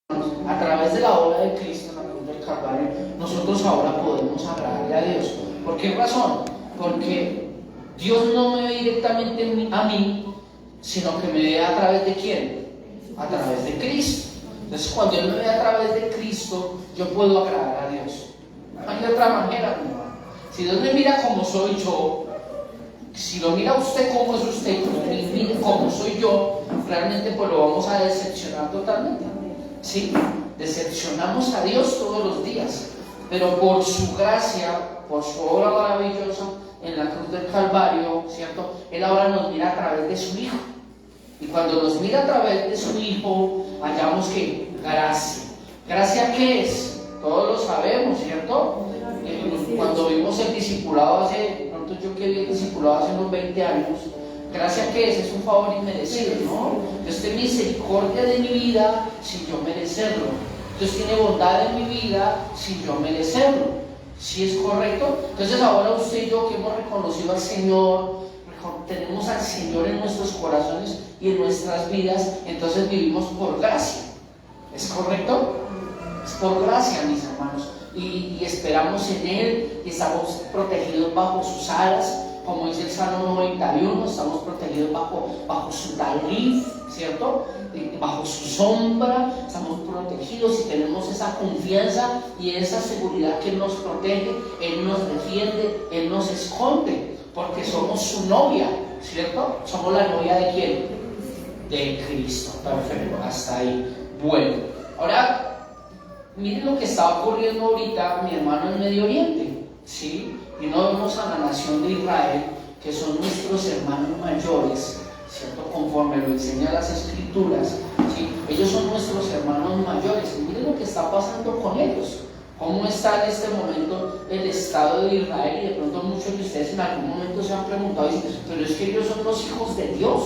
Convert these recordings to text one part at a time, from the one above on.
a través de la obra de Cristo en la cruz del Calvario, nosotros ahora podemos agradarle a Dios. ¿Por qué razón? Porque Dios no me ve directamente a mí, sino que me ve a través de ¿quién? A través de Cristo. Entonces, cuando Él me ve a través de Cristo, yo puedo agradar a Dios. No hay otra manera, mi hermano. Si Dios me mira como soy yo, si lo mira usted como es usted, y mire como soy yo, realmente pues lo vamos a decepcionar totalmente. ¿Sí? Decepcionamos a Dios todos los días, pero por su gracia, por su obra maravillosa en la cruz del Calvario, ¿cierto? Él ahora nos mira a través de su Hijo. Y cuando nos mira a través de su Hijo, hallamos que gracia. ¿Gracia qué es? Todos lo sabemos, ¿cierto? Cuando vimos el discipulado yo que vi el discipulado hace unos 20 años, ¿gracia qué es? Es un favor inmerecido, ¿no? Dios tiene misericordia de mi vida sin yo merecerlo. Dios tiene bondad en mi vida sin yo merecerlo. ¿Sí es correcto? Entonces ahora usted y yo que hemos reconocido al Señor, tenemos al Señor en nuestros corazones y en nuestras vidas, entonces vivimos por gracia. ¿Es correcto? Es por gracia, mis hermanos. Y esperamos en Él y estamos protegidos bajo sus alas, como dice el Salmo 91, estamos protegidos bajo su talid, ¿cierto? Bajo su sombra, estamos protegidos y tenemos esa confianza y esa seguridad que Él nos protege, Él nos defiende, Él nos esconde, porque somos su novia, ¿cierto? Somos la novia ¿de quién? De Cristo. Perfecto, hasta ahí. Bueno, ahora miren lo que está ocurriendo ahorita, mi hermano, en Medio Oriente, ¿sí? Y no vemos a la nación de Israel, que son nuestros hermanos mayores, ¿cierto? Conforme lo enseñan las Escrituras, ¿sí? Ellos son nuestros hermanos mayores. Y miren lo que está pasando con ellos. ¿Cómo está en este momento el Estado de Israel? Y de pronto muchos de ustedes en algún momento se han preguntado, pero es que ellos son los hijos de Dios,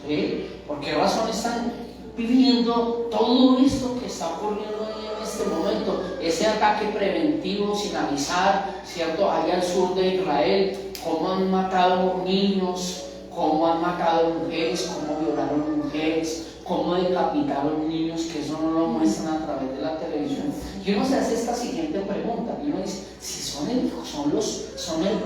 ¿sí? ¿Por qué razón están viviendo todo esto que está ocurriendo en este momento? Ese ataque preventivo sin avisar, ¿cierto? Allá al sur de Israel, cómo han matado niños, cómo han matado mujeres, cómo violaron mujeres, cómo decapitaron niños, que eso no lo muestran a través de la televisión. Y uno se hace esta siguiente pregunta, y uno dice, si son el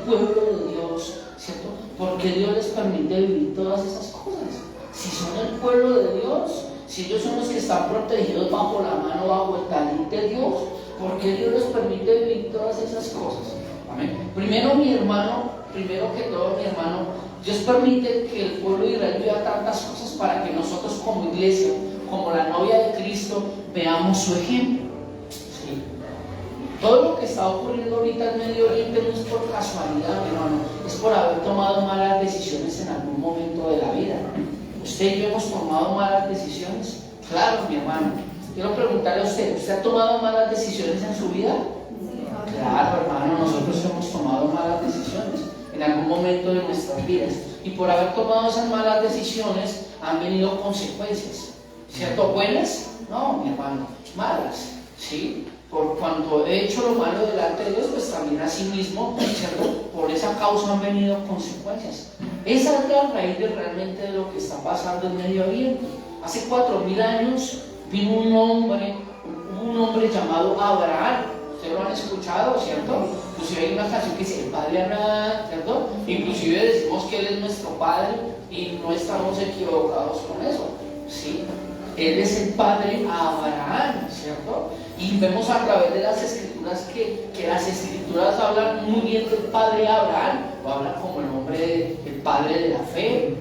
pueblo de Dios, ¿cierto? ¿Por qué Dios les permite vivir todas esas cosas? Si son el pueblo de Dios, si ellos son los que están protegidos bajo la mano, bajo el talid de Dios, ¿por qué Dios les permite vivir todas esas cosas? Amén. Primero que todo, mi hermano, Dios permite que el pueblo de Israel viva tantas cosas para que nosotros como iglesia, como la novia de Cristo, veamos su ejemplo. ¿Sí? Todo lo que está ocurriendo ahorita en Medio Oriente no es por casualidad, mi hermano, es por haber tomado malas decisiones en algún momento de la vida. ¿Usted y yo hemos tomado malas decisiones? Claro, mi hermano. Quiero preguntarle a usted, ¿usted ha tomado malas decisiones en su vida? Claro, hermano, nosotros hemos tomado malas decisiones en algún momento de nuestras vidas. Y por haber tomado esas malas decisiones han venido consecuencias. ¿Cierto? ¿Buenas? No, mi hermano, malas. ¿Sí? Por cuanto he hecho lo malo delante de Dios, pues también a sí mismo, ¿cierto? Por esa causa han venido consecuencias. Esa es la raíz realmente de lo que está pasando en Medio Oriente. Hace 4000 años vino un hombre llamado Abraham. Ustedes lo han escuchado, ¿cierto? Inclusive hay una canción que dice el Padre Abraham, ¿cierto? Inclusive decimos que Él es nuestro Padre y no estamos equivocados con eso, ¿sí? Él es el Padre Abraham, ¿cierto? Y vemos a través de las Escrituras que las Escrituras hablan muy bien del Padre Abraham, lo hablan como el nombre del Padre de la fe,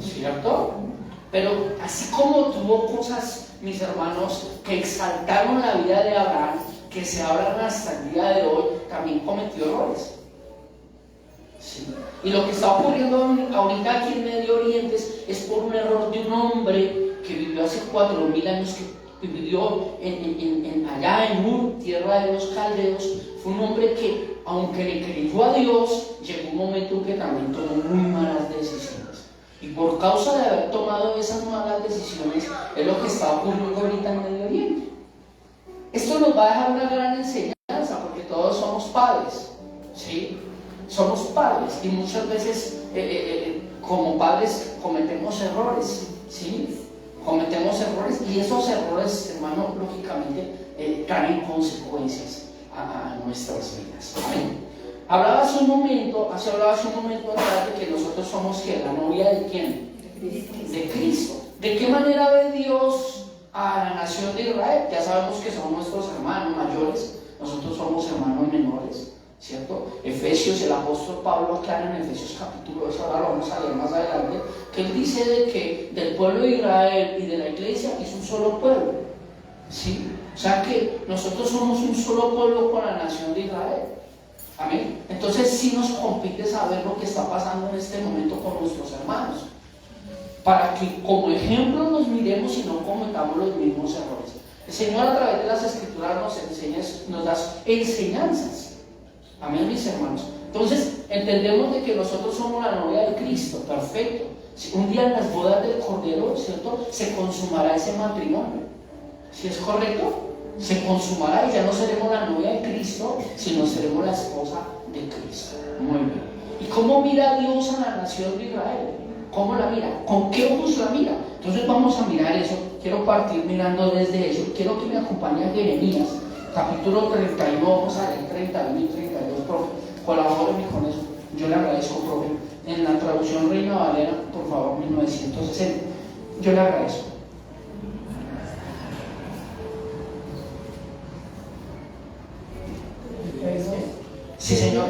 ¿cierto? Pero así como tuvo cosas, mis hermanos, que exaltaron la vida de Abraham, que se hablan hasta el día de hoy, también cometió errores. Sí. Y lo que está ocurriendo ahorita aquí en Medio Oriente es por un error de un hombre que vivió hace 4000 años, que vivió allá en Ur, tierra de los caldeos. Fue un hombre que, aunque le creyó a Dios, llegó un momento en que también tomó muy malas decisiones. Y por causa de haber tomado esas malas decisiones, es lo que está ocurriendo ahorita en Medio Oriente. Esto nos va a dejar una gran enseñanza, porque todos somos padres, ¿sí? Somos padres y muchas veces como padres cometemos errores, ¿sí? Cometemos errores y esos errores, hermano, lógicamente traen consecuencias a nuestras vidas. Amén. Hablaba hace un momento atrás de que nosotros somos ¿qué? La novia de ¿quién? De Cristo. ¿De qué manera ve Dios a la nación de Israel? Ya sabemos que son nuestros hermanos mayores, nosotros somos hermanos menores, ¿cierto? Efesios, el apóstol Pablo aclara en Efesios capítulo 2, ahora lo vamos a leer más adelante, que él dice de que del pueblo de Israel y de la iglesia es un solo pueblo, ¿sí? O sea que nosotros somos un solo pueblo con la nación de Israel. Amén. Entonces sí nos compete saber lo que está pasando en este momento con nuestros hermanos, para que como ejemplo nos miremos y no cometamos los mismos errores. El Señor a través de las Escrituras nos da enseñanzas. Amén, mis hermanos. Entonces entendemos de que nosotros somos la novia de Cristo. Perfecto. Si un día en las bodas del Cordero, ¿cierto?, se consumará ese matrimonio. ¿Sí es correcto? Se consumará y ya no seremos la novia de Cristo, sino seremos la esposa de Cristo. Muy bien. ¿Y cómo mira Dios a la nación de Israel? ¿Cómo la mira? ¿Con qué ojos la mira? Entonces vamos a mirar eso. Quiero partir mirando desde eso. Quiero que me acompañe a Jeremías, capítulo 31, vamos a leer 31 y 32, profe. Colabórenme con eso. Yo le agradezco, profe. En la traducción Reina Valera, por favor, 1960. Yo le agradezco. Sí, señor.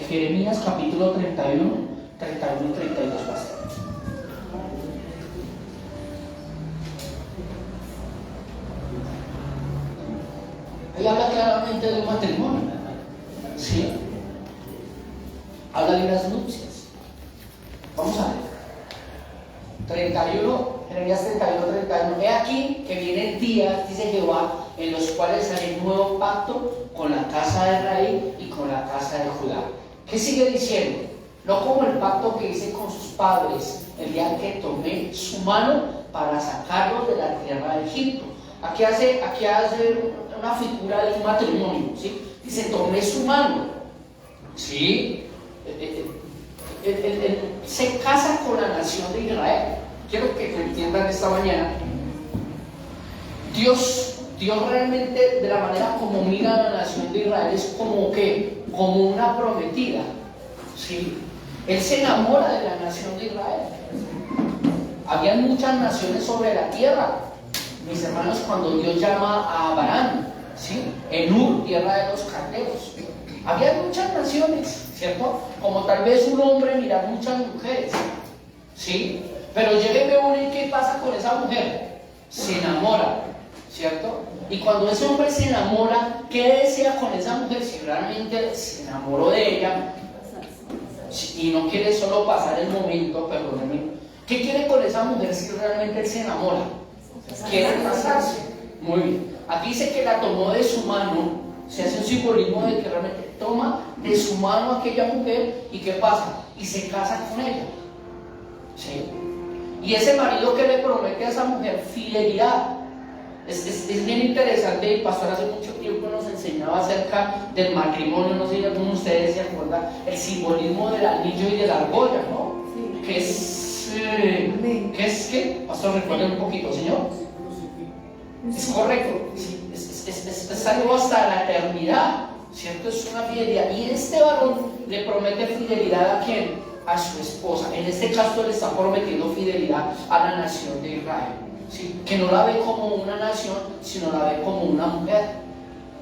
Jeremías capítulo 31 y 32 basta. Ahí habla claramente de un matrimonio, ¿sí? Habla de las nupcias. Vamos a ver. 31, Jeremías 31. He aquí que vienen días, dice Jehová, en los cuales haré un nuevo pacto con la casa de Israel y con la casa de Judá. ¿Qué sigue diciendo? No como el pacto que hice con sus padres el día que tomé su mano para sacarlos de la tierra de Egipto. Aquí hace una figura de un matrimonio, ¿sí? Dice, tomé su mano, ¿sí? Él se casa con la nación de Israel. Quiero que lo entiendan esta mañana. Dios realmente, de la manera como mira a la nación de Israel, es como que, como una prometida, ¿sí? Él se enamora de la nación de Israel. Habían muchas naciones sobre la tierra, mis hermanos, cuando Dios llama a Abraham, ¿sí? En Ur, tierra de los caldeos. Había muchas naciones, ¿cierto? Como tal vez un hombre mirar muchas mujeres, ¿sí? Pero llega y ve una, y ¿qué pasa con esa mujer? Se enamora, ¿cierto? Y cuando ese hombre se enamora, ¿qué desea con esa mujer? Si realmente se enamoró de ella y no quiere solo pasar el momento, perdónenme, ¿qué quiere con esa mujer si realmente él se enamora? Quiere casarse. Muy bien. Aquí dice que la tomó de su mano. Se hace un simbolismo de que realmente toma de su mano a aquella mujer y ¿qué pasa? Y se casa con ella, ¿sí? Y ese marido que le promete a esa mujer fidelidad. Es bien interesante. El pastor hace mucho tiempo nos enseñaba acerca del matrimonio. No sé si alguno de ustedes se acuerda el simbolismo del anillo y de la argolla, ¿no? Sí. ¿Qué es qué? Pastor, recuerden un poquito, señor. Es correcto. Sí. Es algo hasta la eternidad, ¿cierto? Es una fidelidad. Y este varón le promete fidelidad ¿a quién? A su esposa. En este caso le está prometiendo fidelidad a la nación de Israel, ¿sí? Que no la ve como una nación, sino la ve como una mujer.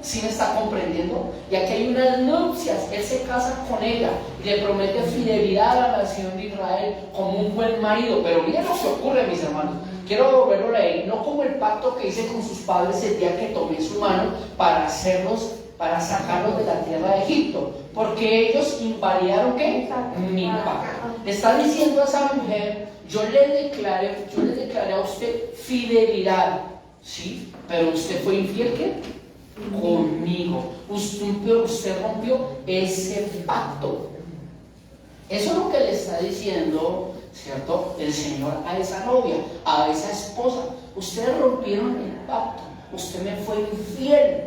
¿Sí me está comprendiendo? Y aquí hay unas nupcias. Él se casa con ella y le promete fidelidad a la nación de Israel como un buen marido. Pero miren lo que ocurre, mis hermanos. Quiero volverlo a leer. No como el pacto que hice con sus padres el día que tomé su mano para sacarlos de la tierra de Egipto, porque ellos invalidaron ¿qué? Mi pacto. Le está diciendo a esa mujer: yo le declaré a usted fidelidad, ¿sí? Pero usted fue infiel ¿qué? Conmigo. Usted rompió ese pacto. Eso es lo que le está diciendo, ¿cierto?, el Señor a esa novia, a esa esposa. Ustedes rompieron el pacto, usted me fue infiel.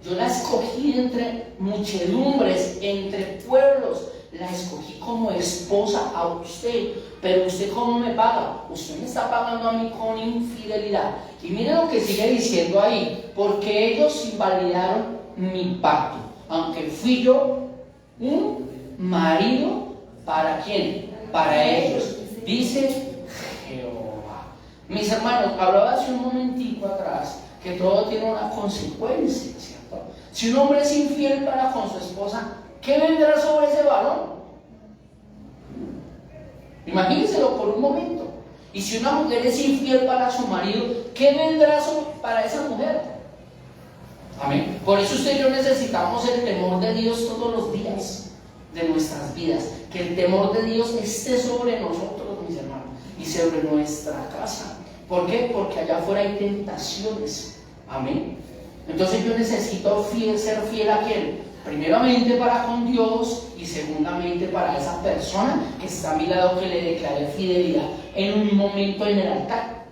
Yo la escogí entre muchedumbres, entre pueblos, la escogí como esposa a usted, pero usted ¿cómo me paga? Usted me está pagando a mí con infidelidad. Y mire lo que sigue diciendo ahí, porque ellos invalidaron mi pacto, aunque fui yo un marido, ¿para quién? Para ellos, dice Jehová. Mis hermanos, hablaba hace un momentico atrás que todo tiene una consecuencia, ¿cierto? Si un hombre es infiel para con su esposa, ¿qué vendrá sobre ese varón? Imagínenselo por un momento. Y si una mujer es infiel para su marido, ¿qué vendrá para esa mujer? Amén. Por eso usted y yo necesitamos el temor de Dios todos los días de nuestras vidas. Que el temor de Dios esté sobre nosotros, mis hermanos, y sobre nuestra casa. ¿Por qué? Porque allá afuera hay tentaciones. Amén. Entonces yo necesito ser fiel a quién. Primeramente para con Dios y segundamente para esa persona que está a mi lado, que le declaré fidelidad en un momento en el altar.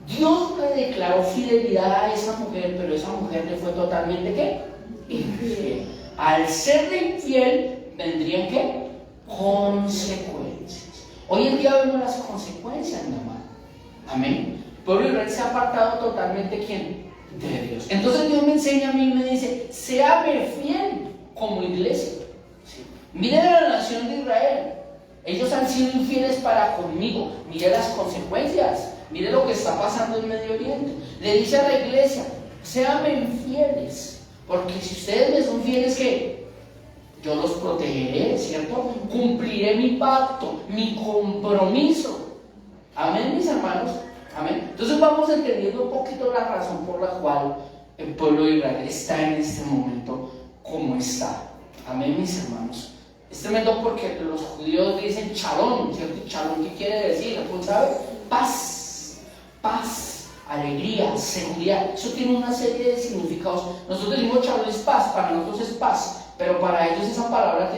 Dios le declaró fidelidad a esa mujer, pero esa mujer le fue totalmente ¿qué? Infiel. Al serle infiel vendrían ¿qué? Consecuencias. Hoy en día vemos las consecuencias, mi amado. Amén. El pueblo de Israel se ha apartado totalmente ¿quién? De Dios. Entonces Dios me enseña a mí y me dice, séame fiel como iglesia. ¿Sí? Miren a la nación de Israel. Ellos han sido infieles para conmigo. Mire las consecuencias. Mire lo que está pasando en Medio Oriente. Le dice a la iglesia, séame fieles. Porque si ustedes me son fieles, ¿qué? Yo los protegeré, ¿cierto? Cumpliré mi pacto, mi compromiso. Amén, mis hermanos. Amén. Entonces vamos entendiendo un poquito la razón por la cual el pueblo de Israel está en este momento como está. Amén, mis hermanos. Es tremendo porque los judíos dicen shalom, ¿cierto? Shalom, ¿qué quiere decir? ¿Tú sabes? Paz, paz, alegría, seguridad. Eso tiene una serie de significados. Nosotros decimos shalom es paz, para nosotros es paz, pero para ellos esa palabra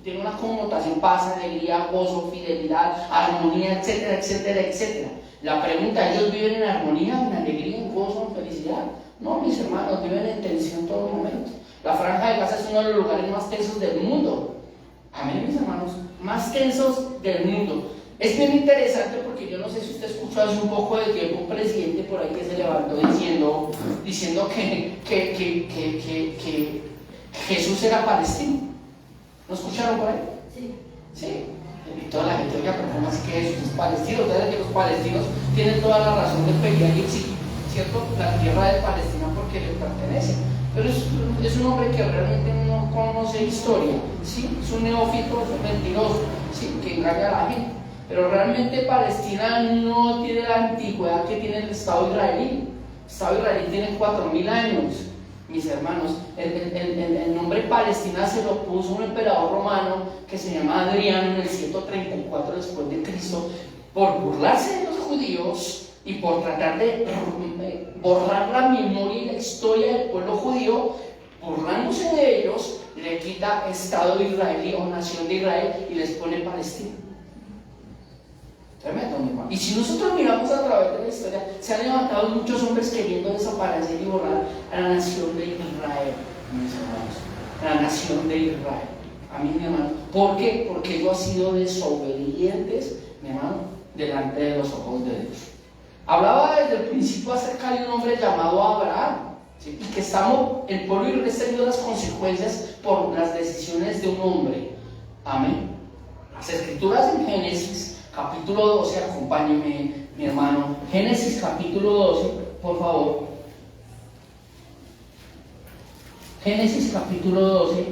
tiene una connotación: paz, alegría, gozo, fidelidad, armonía, etcétera, etcétera, etcétera. La pregunta, ¿ellos viven en armonía, en alegría, en gozo, en felicidad? No, mis hermanos, viven en tensión todo momento. La Franja de Gaza es uno de los lugares más tensos del mundo. Amén, mis hermanos, más tensos del mundo. Es bien interesante porque yo no sé si usted escuchó hace un poco de tiempo un presidente por ahí que se levantó diciendo que Jesús era palestino. ¿No escucharon por ahí? Sí. Sí. Y toda la gente, oiga, pero ¿cómo es que Jesús es palestino? Ustedes que los palestinos tienen toda la razón de pelear y exigir, ¿cierto?, la tierra de Palestina porque les pertenece. Pero es un hombre que realmente no conoce historia, ¿sí? Es un neófito, es un mentiroso, ¿sí?, que engaña a la gente. Pero realmente Palestina no tiene la antigüedad que tiene el Estado israelí. El Estado israelí tiene 4000 años. Mis hermanos, el nombre Palestina se lo puso un emperador romano que se llama Adriano en el 134 después de Cristo, por burlarse de los judíos y por tratar de borrar la memoria y la historia del pueblo judío. Burlándose de ellos, le quita Estado israelí o nación de Israel y les pone Palestina. Tremendo, mi hermano. Y si nosotros miramos a través de la historia, se han levantado muchos hombres queriendo desaparecer y borrar a la nación de Israel, mis hermanos. La nación de Israel. A mí, mi hermano. ¿Por qué? Porque ellos han sido desobedientes, mi hermano, delante de los ojos de Dios. Hablaba desde el principio acerca de un hombre llamado Abraham, ¿sí? Y que el pueblo israelí está viendo las consecuencias por las decisiones de un hombre. Amén. Las escrituras en Génesis capítulo 12, acompáñeme, mi hermano. Génesis capítulo 12, por favor. Génesis capítulo 12,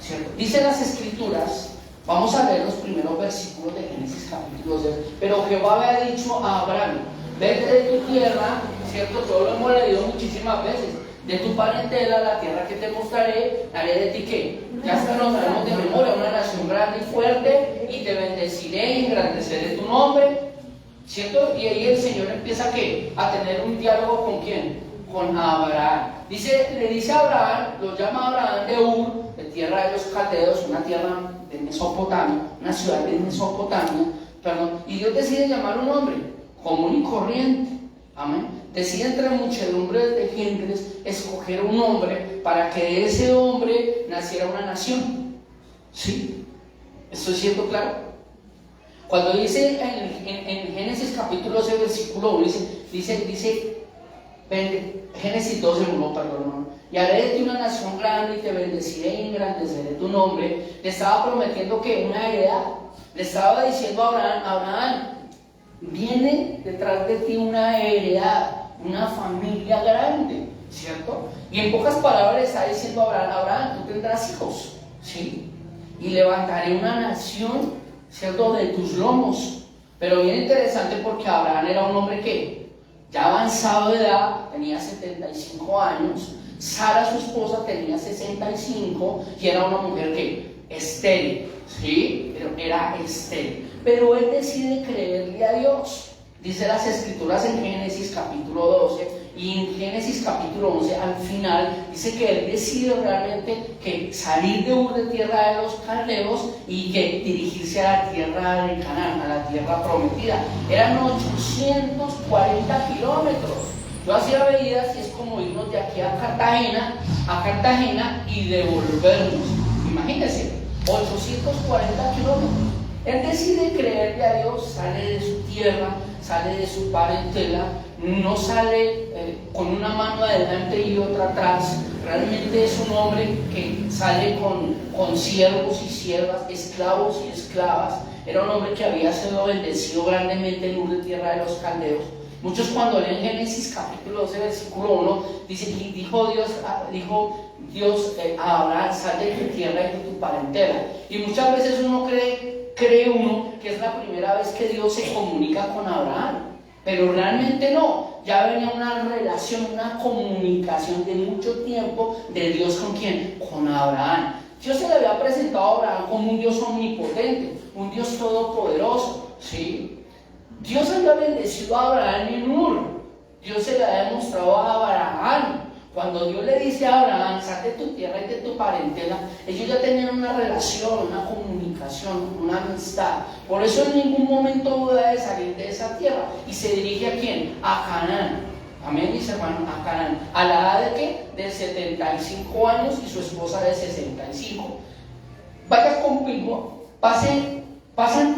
¿cierto? Dice las escrituras, vamos a leer los primeros versículos de Génesis capítulo 12. Pero Jehová había dicho a Abraham, vete de tu tierra, ¿cierto? Todo lo hemos leído muchísimas veces. De tu parentela, la tierra que te mostraré, haré de ti ¿qué? Ya hasta nos sabemos de memoria, una nación grande y fuerte, y te bendeciré y engrandeceré tu nombre, ¿cierto? Y ahí el Señor empieza ¿qué? A tener un diálogo ¿con quién? Con Abraham. Le dice a Abraham, lo llama Abraham de Ur, de tierra de los caldeos, una tierra de Mesopotamia, una ciudad de Mesopotamia, perdón, y Dios decide llamar a un hombre común y corriente. Amén. Decide entre muchedumbres de gentes escoger un hombre para que de ese hombre naciera una nación. ¿Sí? ¿Estoy siendo claro? Cuando dice en Génesis capítulo 12, versículo 1, dice Génesis 12, 1, perdón, y haré de ti una nación grande y te bendeciré y engrandeceré tu nombre. Le estaba prometiendo que una heredad, le estaba diciendo a Abraham, viene detrás de ti una heredad, una familia grande, ¿cierto? Y en pocas palabras le está diciendo a Abraham, tú tendrás hijos, ¿sí? Y levantaré una nación, ¿cierto?, de tus lomos. Pero bien interesante, porque Abraham era un hombre que ya avanzado de edad, tenía 75 años, Sara, su esposa, tenía 65 y era una mujer que estéril, ¿sí? Pero era estéril. Pero él decide creerle a Dios. Dice las Escrituras en Génesis capítulo 12 y en Génesis capítulo 11, al final, dice que él decide realmente que salir de Ur, de tierra de los caldeos, y que dirigirse a la tierra de Canaán, a la tierra prometida. Eran 840 kilómetros. Yo hacía medidas y es como irnos de aquí a Cartagena y devolvernos. Imagínense, 840 kilómetros. Él decide creerle a Dios, sale de su tierra, sale de su parentela, no sale con una mano adelante y otra atrás. Realmente es un hombre que sale con siervos y siervas, esclavos y esclavas. Era un hombre que había sido bendecido grandemente en Ur, de tierra de los caldeos. Muchos, cuando leen Génesis capítulo 12, versículo 1, dice que dijo Dios a Abraham, sal de tu tierra y de tu parentela. Y muchas veces uno cree uno que es la primera vez que Dios se comunica con Abraham, pero realmente no. Ya venía una relación, una comunicación de mucho tiempo de Dios ¿con quién? Con Abraham. Dios se le había presentado a Abraham como un Dios omnipotente, un Dios todopoderoso, ¿sí? Dios había bendecido a Abraham en Ur. Dios se le había demostrado a Abraham. Cuando Dios le dice a Abraham, sal de tu tierra y de tu parentela, ellos ya tenían una relación, una comunicación, una amistad. Por eso en ningún momento duda de salir de esa tierra. Y se dirige ¿a quién? A Canaán. Amén, mis hermanos, a Canaán. ¿A la edad de qué? De 75 años y su esposa de 65. Vaya conmigo, pasan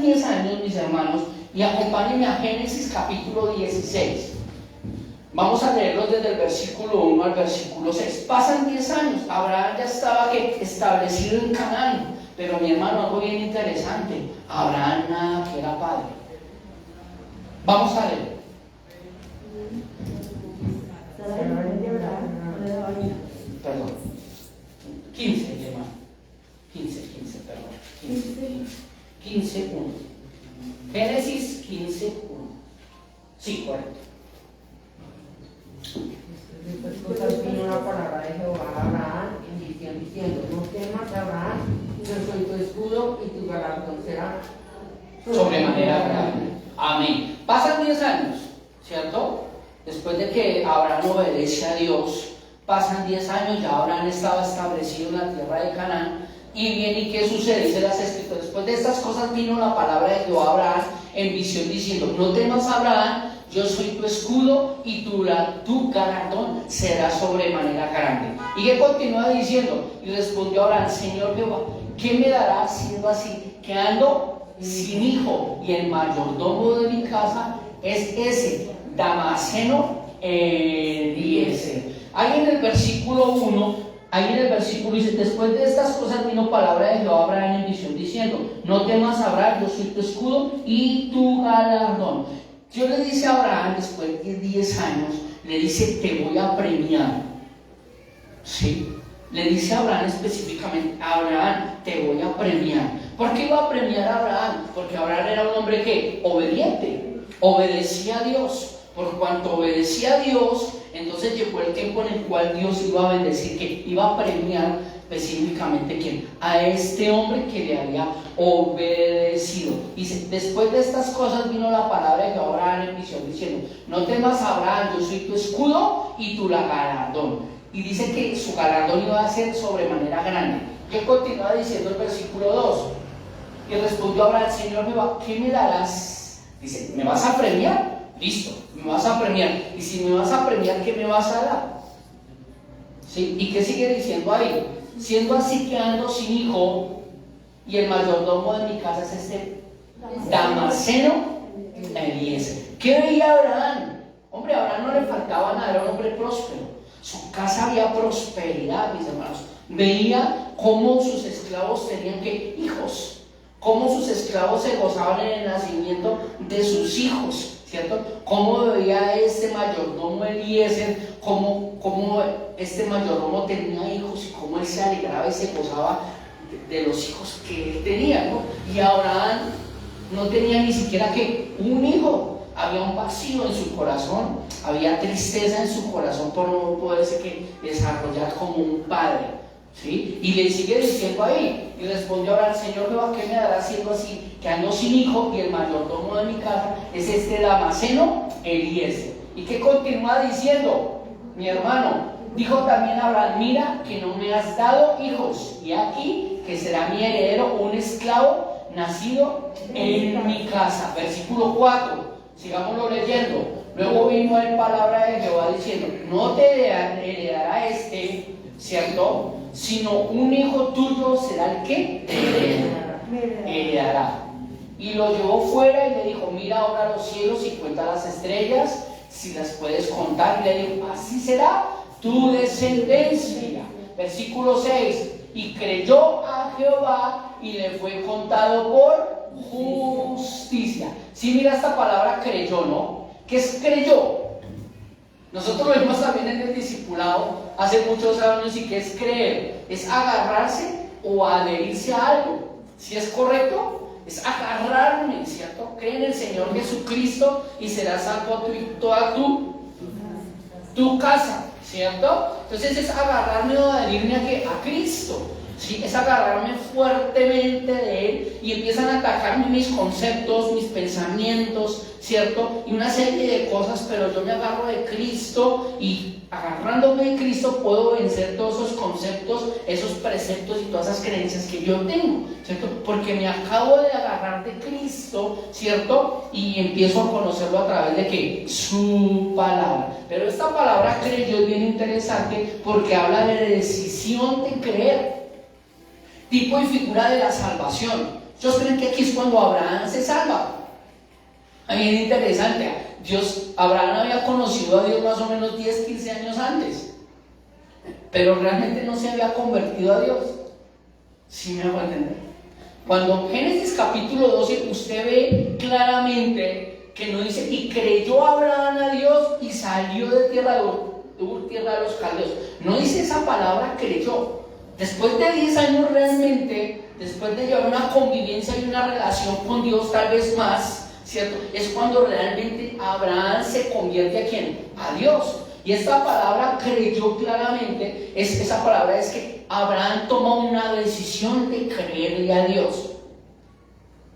10 años, mis hermanos, y acompáñenme a Génesis capítulo 16. Vamos a leerlos desde el versículo 1 al versículo 6. Pasan 10 años, Abraham ya estaba establecido en Canaán. Pero mi hermano, algo bien interesante, Abraham nada que era padre. Vamos a leer. Perdón. 15, hermano. 15, perdón. 15, 1. Génesis 15, 1. Sí, correcto. Después vino una palabra de Jehová a Abraham en visión diciendo, no temas, Abraham, yo soy tu escudo y tu galardón será sobremanera grande. Amén. Pasan 10 años, ¿cierto? Después de que Abraham obedece a Dios, pasan 10 años, ya Abraham estaba establecido en la tierra de Canaán. Y viene, ¿y qué sucede? Dice las Escrituras, después de estas cosas vino la palabra de Jehová a Abraham en visión diciendo, no temas, Abraham, yo soy tu escudo y tu galardón será sobremanera grande. ¿Y qué continúa diciendo? Y respondió Abraham, Señor Jehová, ¿qué me darás siendo así? Que ando sin hijo y el mayordomo de mi casa es ese, Damaseno Eliezer. Ahí en el versículo 1, dice, después de estas cosas vino palabra de Jehová a Abraham en visión diciendo, no temas, Abraham, yo soy tu escudo y tu galardón. Dios le dice a Abraham, después de 10 años, le dice, te voy a premiar. ¿Sí? Le dice a Abraham específicamente, Abraham, te voy a premiar. ¿Por qué iba a premiar a Abraham? Porque Abraham era un hombre que obediente, obedecía a Dios. Por cuanto obedecía a Dios, entonces llegó el tiempo en el cual Dios iba a bendecir, que iba a premiar específicamente ¿quién? A este hombre que le había obedecido. Y después de estas cosas vino la palabra de Jehová a Abraham en visión diciendo, no temas, Abraham, yo soy tu escudo y tu galardón. Y dice que su galardón iba a ser sobremanera grande. ¿Qué continúa diciendo el versículo 2? Y respondió Abraham, Señor Jehová, ¿qué me darás? Dice, ¿me vas a premiar? Listo, me vas a premiar. Y si me vas a premiar, ¿qué me vas a dar? ¿Sí? ¿Y qué sigue diciendo ahí? Siendo así que ando sin hijo y el mayordomo de mi casa es este Damaseno Eliezer. ¿Qué veía Abraham? Hombre, a Abraham no le faltaba nada, era un hombre próspero. Su casa había prosperidad, mis hermanos. Veía cómo sus esclavos tenían hijos, cómo sus esclavos se gozaban en el nacimiento de sus hijos, ¿cierto? Cómo veía este mayordomo Eliezer, cómo este mayordomo tenía hijos y cómo él se alegraba y se gozaba de los hijos que él tenía, ¿no? Y Abraham no tenía ni siquiera un hijo. Había un vacío en su corazón, había tristeza en su corazón por no poderse desarrollar como un padre, ¿sí? Y le sigue diciendo ahí, y respondió ahora: Señor Jehová, ¿qué me dará siendo así, que ando sin hijo, y el mayordomo de mi casa es este Damaseno Eliezer? ¿Y qué continúa diciendo? Mi hermano, dijo también Abraham: mira que no me has dado hijos, y aquí que será mi heredero un esclavo nacido en mi casa. Versículo 4. Sigámoslo leyendo. Luego vino en palabra de Jehová diciendo: no te heredará ¿cierto? Sino un hijo tuyo será el que te heredará. Y lo llevó fuera y le dijo: mira ahora los cielos y cuenta las estrellas, si las puedes contar. Y le dijo: así será tu descendencia. Versículo 6. Y creyó a Jehová y le fue contado por justicia. Si mira esta palabra creyó, ¿no? ¿Qué es creyó? Nosotros lo vimos también en el discipulado hace muchos años. ¿Y qué es creer? Es agarrarse o adherirse a algo. ¿Sí es correcto? Es agarrarme, ¿cierto? Cree en el Señor Jesucristo y serás salvo tú y toda tu casa, ¿cierto? Entonces es agarrarme o adherirme a Cristo. ¿Sí? Es agarrarme fuertemente de Él, y empiezan a atacarme mis conceptos, mis pensamientos, ¿cierto? Y una serie de cosas, pero yo me agarro de Cristo, y agarrándome de Cristo puedo vencer todos esos conceptos, esos preceptos y todas esas creencias que yo tengo, ¿cierto? Porque me acabo de agarrar de Cristo, ¿cierto? Y empiezo a conocerlo a través de su palabra. Pero esta palabra creyó es bien interesante porque habla de decisión de creer. Tipo y figura de la salvación. ¿Ustedes creen que aquí es cuando Abraham se salva? Bien interesante. Abraham había conocido a Dios más o menos 10, 15 años antes, pero realmente no se había convertido a Dios. ¿Sí me hago entender? Cuando en Génesis capítulo 12 usted ve claramente que no dice: y creyó Abraham a Dios y salió de tierra de los caldeos. No dice esa palabra creyó. Después de 10 años realmente, después de llevar una convivencia y una relación con Dios, tal vez más, ¿cierto? Es cuando realmente Abraham se convierte ¿a quién? A Dios. Y esta palabra creyó claramente, esa palabra es que Abraham toma una decisión de creerle a Dios.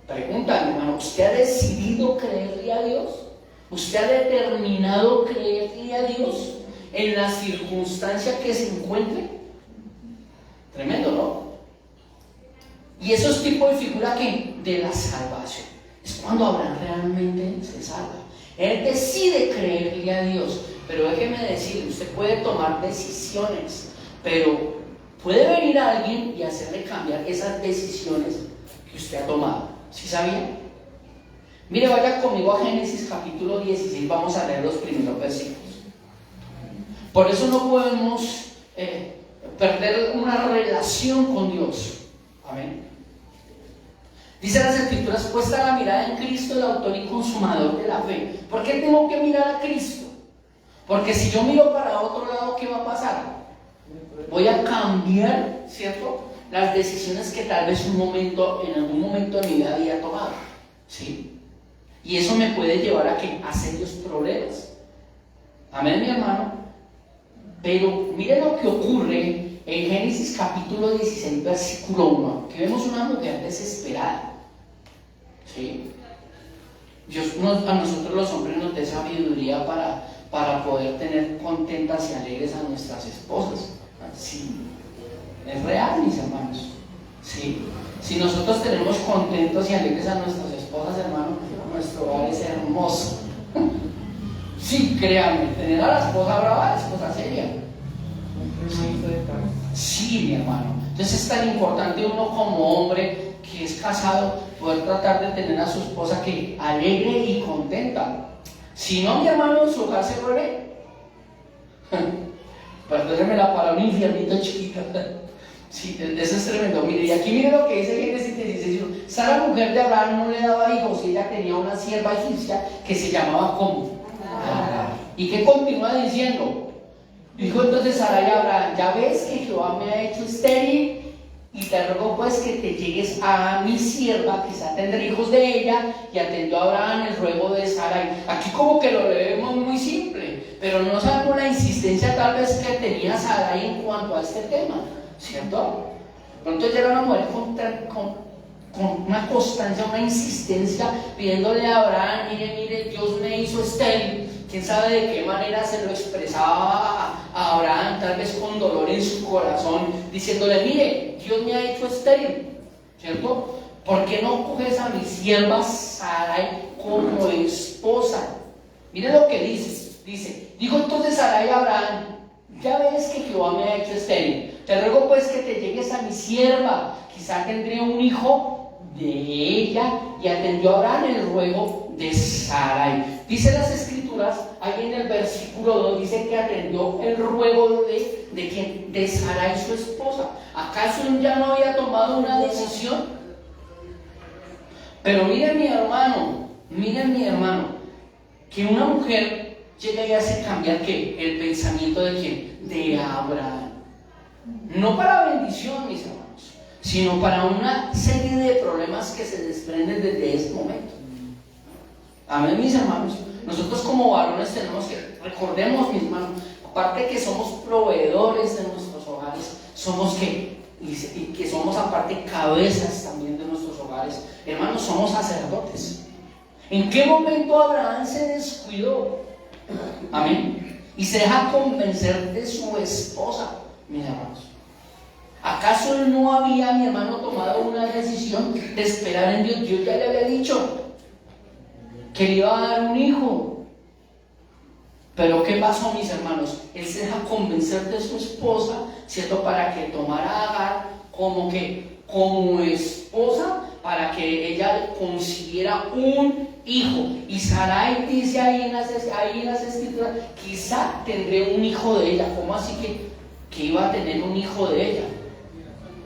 Pregunta, mi hermano, ¿usted ha decidido creerle a Dios? ¿Usted ha determinado creerle a Dios en la circunstancia que se encuentre? Tremendo, ¿no? Y eso es tipo de figura de la salvación. Es cuando Abraham realmente se salva. Él decide creerle a Dios. Pero déjeme decirle, usted puede tomar decisiones, pero puede venir alguien y hacerle cambiar esas decisiones que usted ha tomado. ¿Sí sabía? Mire, vaya conmigo a Génesis capítulo 16. Vamos a leer los primeros versículos. Por eso no podemos perder una relación con Dios. Amén. Dice las Escrituras: puesta la mirada en Cristo, el autor y consumador de la fe. ¿Por qué tengo que mirar a Cristo? Porque si yo miro para otro lado, ¿qué va a pasar? Voy a cambiar, ¿cierto?, las decisiones que tal vez en algún momento de mi vida había tomado, ¿sí? Y eso me puede llevar a serios problemas. Amén, mi hermano. Pero mire lo que ocurre en Génesis capítulo 16, versículo 1, que vemos una mujer desesperada, ¿sí? Dios a nosotros los hombres nos dé sabiduría para poder tener contentas y alegres a nuestras esposas. Sí, es real, mis hermanos. Sí. Si nosotros tenemos contentos y alegres a nuestras esposas, hermano, nuestro hogar es hermoso. Sí, créanme, tener a la esposa brava es cosa seria. Sí, mi hermano. Entonces es tan importante uno como hombre que es casado, poder tratar de tener a su esposa que alegre y contenta. Si no, mi hermano, en su hogar se vuelve, perdónenme la palabra, un infiernito chiquito. Sí, eso es tremendo. Mire, y aquí mire lo que dice Génesis 16. Sara, mujer de Abraham, no le daba hijos y ella tenía una sierva egipcia que se llamaba ¿cómo? Agar. ¿Y qué continúa diciendo? Dijo entonces Sarai a Abraham: ya ves que Jehová me ha hecho estéril, y te ruego pues que te llegues a mi sierva, quizá tendré hijos de ella. Y atendió a Abraham el ruego de Sarai. Aquí como que lo leemos muy simple, pero no sabemos la insistencia tal vez que tenía Sarai en cuanto a este tema, ¿cierto? Pronto ella era una mujer con una constancia, una insistencia, pidiéndole a Abraham: mire, Dios me hizo estéril. Quién sabe de qué manera se lo expresaba a Abraham, tal vez con dolor en su corazón, diciéndole: mire, Dios me ha hecho estéril, ¿cierto? ¿Por qué no coges a mi sierva Sarai como esposa? Mire lo que dice, dijo entonces Sarai a Abraham: ya ves que Jehová me ha hecho estéril, te ruego pues que te llegues a mi sierva, quizá tendré un hijo de ella. Y atendió a Abraham el ruego de Sarai. Dice las escrituras, ahí en el versículo 2, dice que atendió el ruego ¿de quién? De Sarai, su esposa. ¿Acaso él ya no había tomado una decisión? Pero miren mi hermano, que una mujer llega y hace cambiar ¿qué? El pensamiento de ¿quién? De Abraham. No para bendición, mis hermanos, sino para una serie de problemas que se desprenden desde este momento. Amén, mis hermanos. Nosotros como varones tenemos que, recordemos, mis hermanos, aparte que somos proveedores de nuestros hogares, somos que somos aparte cabezas también de nuestros hogares. Hermanos, somos sacerdotes. ¿En qué momento Abraham se descuidó? Amén. Y se deja convencer de su esposa, mis hermanos. ¿Acaso él no había, mi hermano, tomado una decisión de esperar en Dios? Dios ya le había dicho que le iba a dar un hijo. Pero ¿qué pasó, mis hermanos? Él se deja convencer de su esposa, ¿cierto? Para que tomara a Agar como esposa, para que ella consiguiera un hijo. Y Sarai dice ahí en las escrituras: quizá tendré un hijo de ella. ¿Cómo así que iba a tener un hijo de ella?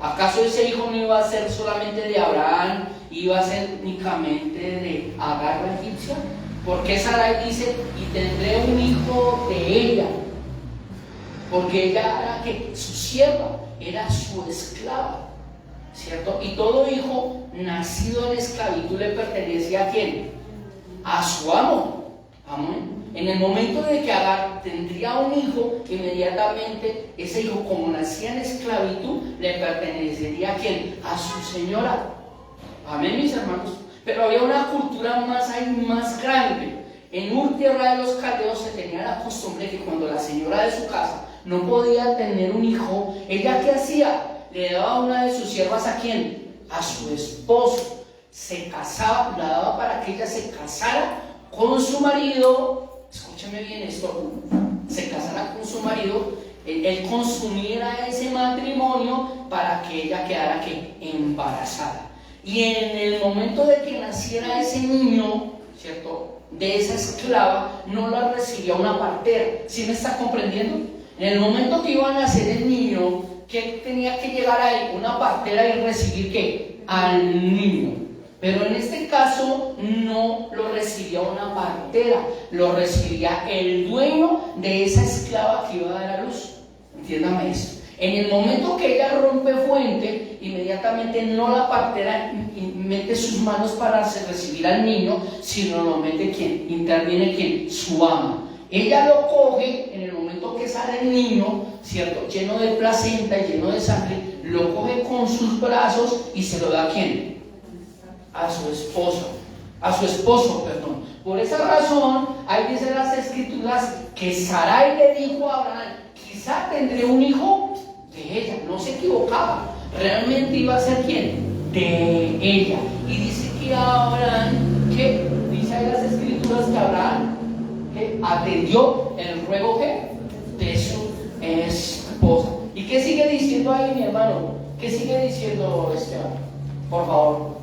¿Acaso ese hijo no iba a ser solamente de Abraham? ¿Iba a ser únicamente de Agar la egipcia? Porque Sarai dice: y tendré un hijo de ella, porque ella era que su sierva, era su esclava, ¿cierto? Y todo hijo nacido en esclavitud le pertenecía ¿a quién? A su amo. Amén. En el momento de que Agar tendría un hijo, inmediatamente ese hijo, como nacía en esclavitud, le pertenecería ¿a quién? A su señora. Amén, mis hermanos. Pero había una cultura más grande. En Ur, tierra de los caldeos, se tenía la costumbre que cuando la señora de su casa no podía tener un hijo, ¿ella qué hacía? Le daba una de sus siervas ¿a quién? A su esposo. Se casaba, la daba para que ella se casara con su marido. Escúchame bien esto: se casara con su marido, él consumiera ese matrimonio para que ella quedara ¿qué? Embarazada. Y en el momento de que naciera ese niño, ¿cierto?, de esa esclava, no la recibía una partera. ¿Sí me está comprendiendo? En el momento que iba a nacer el niño, ¿qué tenía que llegar ahí? Una partera y recibir ¿qué? Al niño. Pero en este caso no lo recibía una partera, lo recibía el dueño de esa esclava que iba a dar a luz. Entiéndame eso. En el momento que ella rompe fuente, inmediatamente no la partera mete sus manos para recibir al niño, sino lo mete ¿quién? Interviene ¿quién? Su ama. Ella lo coge en el momento que sale el niño, ¿cierto?, lleno de placenta y lleno de sangre, lo coge con sus brazos y se lo da ¿a quién? A su esposo, perdón. Por esa razón, ahí dicen las escrituras que Sarai le dijo a Abraham: quizá tendré un hijo de ella. No se equivocaba, realmente iba a ser ¿quién? De ella. Y dice que Abraham, que dice ahí las escrituras que Abraham que atendió el ruego ¿qué? De su esposa. ¿Y qué sigue diciendo ahí, mi hermano? ¿Qué sigue diciendo Esteban? Por favor.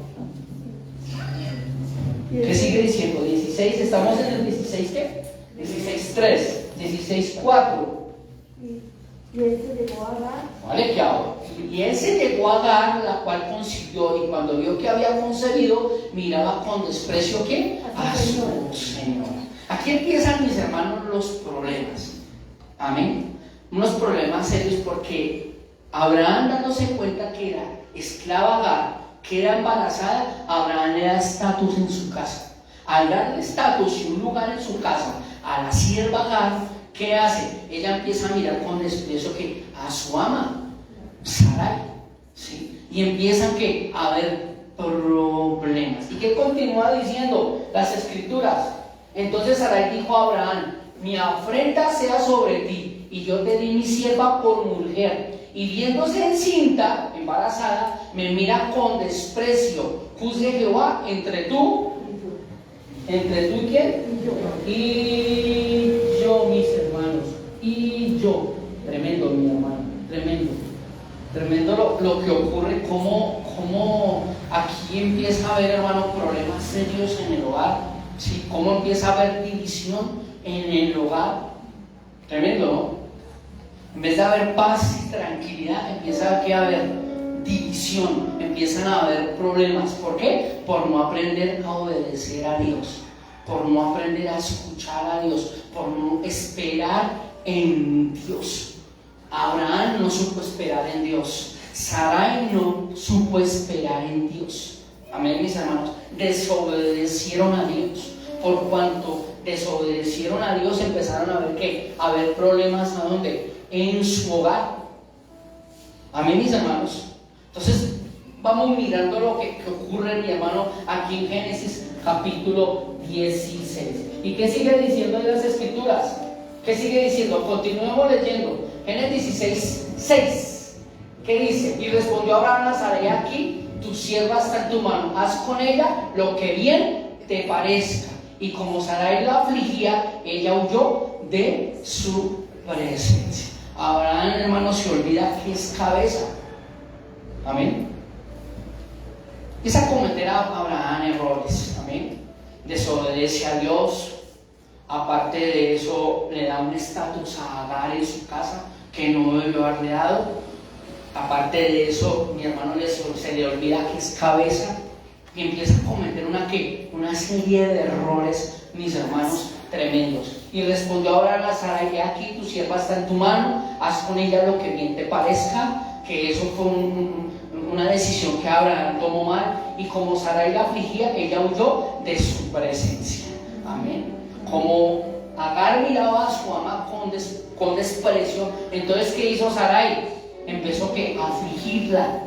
¿Qué sigue diciendo? 16, estamos en el 16, ¿qué? 16.3, 16.4. Y él se llegó a Agar. Vale, ¿qué hago? Y él se llegó a Agar, la cual concibió, y cuando vio que había concebido, miraba con desprecio, ¿qué? A su señora. Aquí empiezan, mis hermanos, los problemas. Amén. Unos problemas serios, porque Abraham, dándose cuenta que era esclava Agar, que era embarazada, Abraham le da estatus en su casa. Al darle estatus y un lugar en su casa a la sierva Agar, ¿qué hace? Ella empieza a mirar con desprecio que a su ama, Sarai, ¿sí? Y empiezan a haber problemas. ¿Y qué continúa diciendo las escrituras? Entonces Sarai dijo a Abraham: mi afrenta sea sobre ti, y yo te di mi sierva por mujer. Y viéndose encinta, embarazada, me mira con desprecio. Juzgue Jehová entre tú y quién, y yo, mis hermanos, y yo. Tremendo, mi hermano, tremendo lo que ocurre, cómo aquí empieza a haber, hermano, problemas serios en el hogar, ¿sí? Cómo empieza a haber división en el hogar. Tremendo, ¿no? En vez de haber paz y tranquilidad, empieza a haber división, empiezan a haber problemas. ¿Por qué? Por no aprender a obedecer a Dios, por no aprender a escuchar a Dios, por no esperar en Dios. Abraham no supo esperar en Dios, Sarai no supo esperar en Dios. Amén, mis hermanos. Desobedecieron a Dios. Por cuanto desobedecieron a Dios, empezaron a ver ¿qué? A ver problemas. ¿A dónde? En su hogar. Amén, mis hermanos. Entonces vamos mirando lo que ocurre, mi hermano, aquí en Génesis capítulo 16. ¿Y qué sigue diciendo en las escrituras? ¿Qué sigue diciendo? Continuemos leyendo. Génesis 16:6. ¿Qué dice? Y respondió Abraham a Sarai: aquí tu sierva está en tu mano, haz con ella lo que bien te parezca. Y como Sarai la afligía, ella huyó de su presencia. Abraham, hermano, se olvida que es cabeza. Amén. Empieza a cometer a Abraham errores. Amén. Desobedece a Dios. Aparte de eso, le da un estatus a Agar en su casa que no debió haberle dado. Aparte de eso, mi hermano, se le olvida que es cabeza y empieza a cometer una serie de errores, mis hermanos, tremendos. Y respondió Abraham a Sarai: aquí tu sierva está en tu mano, haz con ella lo que bien te parezca. Que eso fue una decisión que Abraham tomó mal, y como Sarai la afligía, ella huyó de su presencia. Amén. Como Agar miraba a su ama con desprecio, entonces ¿qué hizo Sarai? Empezó a afligirla.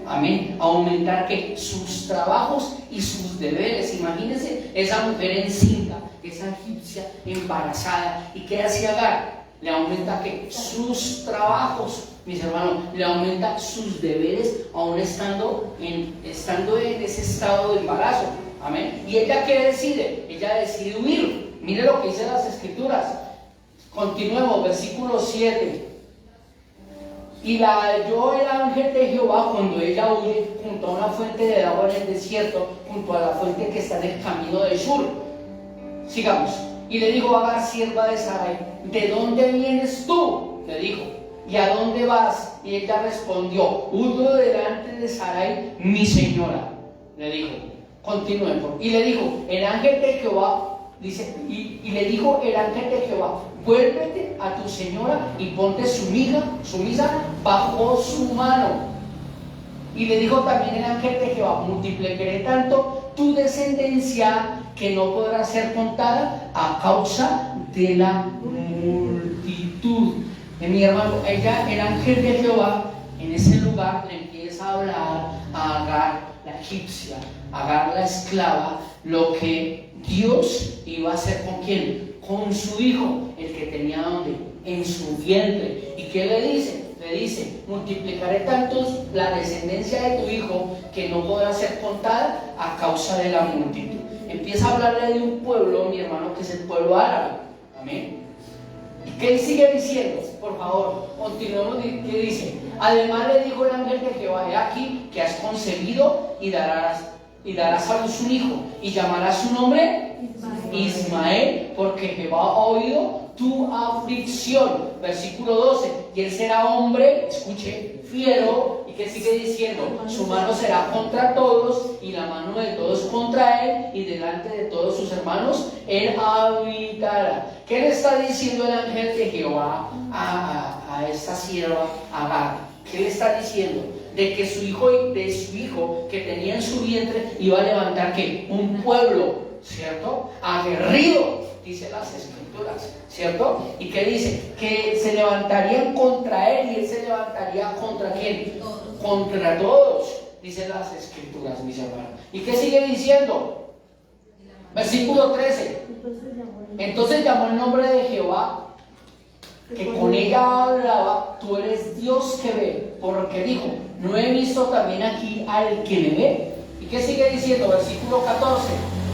Amén. A aumentar sus trabajos y sus deberes. Imagínense esa mujer encinta, esa egipcia embarazada. ¿Y qué hacía Agar? Le aumenta sus trabajos, mis hermanos, le aumenta sus deberes, aún estando en ese estado de embarazo. Amén. ¿Y ella qué decide? Ella decide huir. Mire lo que dicen las escrituras. Continuemos, versículo 7. Y la halló el ángel de Jehová cuando ella huye junto a una fuente de agua en el desierto, junto a la fuente que está en el camino de Shur. Sigamos. Y le dijo a Agar, sierva de Sarai: ¿de dónde vienes tú? Le dijo. ¿Y a dónde vas? Y ella respondió: huyo delante de Sarai, mi señora. Le dijo. Continuemos. Y le dijo el ángel de Jehová, dice, y le dijo el ángel de Jehová: vuélvete a tu señora y ponte sumisa bajo su mano. Y le dijo también el ángel de Jehová: multiplicaré tanto tu descendencia que no podrá ser contada a causa de la multitud. Mi hermano, el ángel de Jehová, en ese lugar le empieza a hablar a Agar, la egipcia, Agar la esclava, lo que Dios iba a hacer con quién, con su hijo, el que tenía donde, en su vientre. ¿Y qué le dice? Le dice: multiplicaré tantos la descendencia de tu hijo que no podrá ser contada a causa de la multitud. Empieza a hablarle de un pueblo, mi hermano, que es el pueblo árabe. Amén. ¿Qué sigue diciendo? Por favor, continuemos. ¿Qué dice? Además le dijo el ángel de Jehová: he aquí que has concebido y darás a luz un hijo, y llamarás su nombre Ismael, porque Jehová ha oído tu aflicción. Versículo 12: y él será hombre, escuche, fiero. ¿Y qué sigue diciendo? Su mano será contra todos, y la mano de todos contra él, y delante de todos sus hermanos él habitará. ¿Qué le está diciendo el ángel de Jehová a esta sierva Agar? ¿Qué le está diciendo? De que su hijo que tenía en su vientre iba a levantar ¿qué? Un pueblo, ¿cierto? Aguerrido, dice las escrituras, ¿cierto? ¿Y qué dice? Que se levantarían contra él, y él se levantaría contra ¿quién? Contra todos, dice las escrituras, mis hermanos. ¿Y qué sigue diciendo? Versículo 13: entonces llamó el nombre de Jehová que con ella hablaba: tú eres Dios que ve, porque dijo: no he visto también aquí al que me ve. ¿Y qué sigue diciendo? Versículo 14: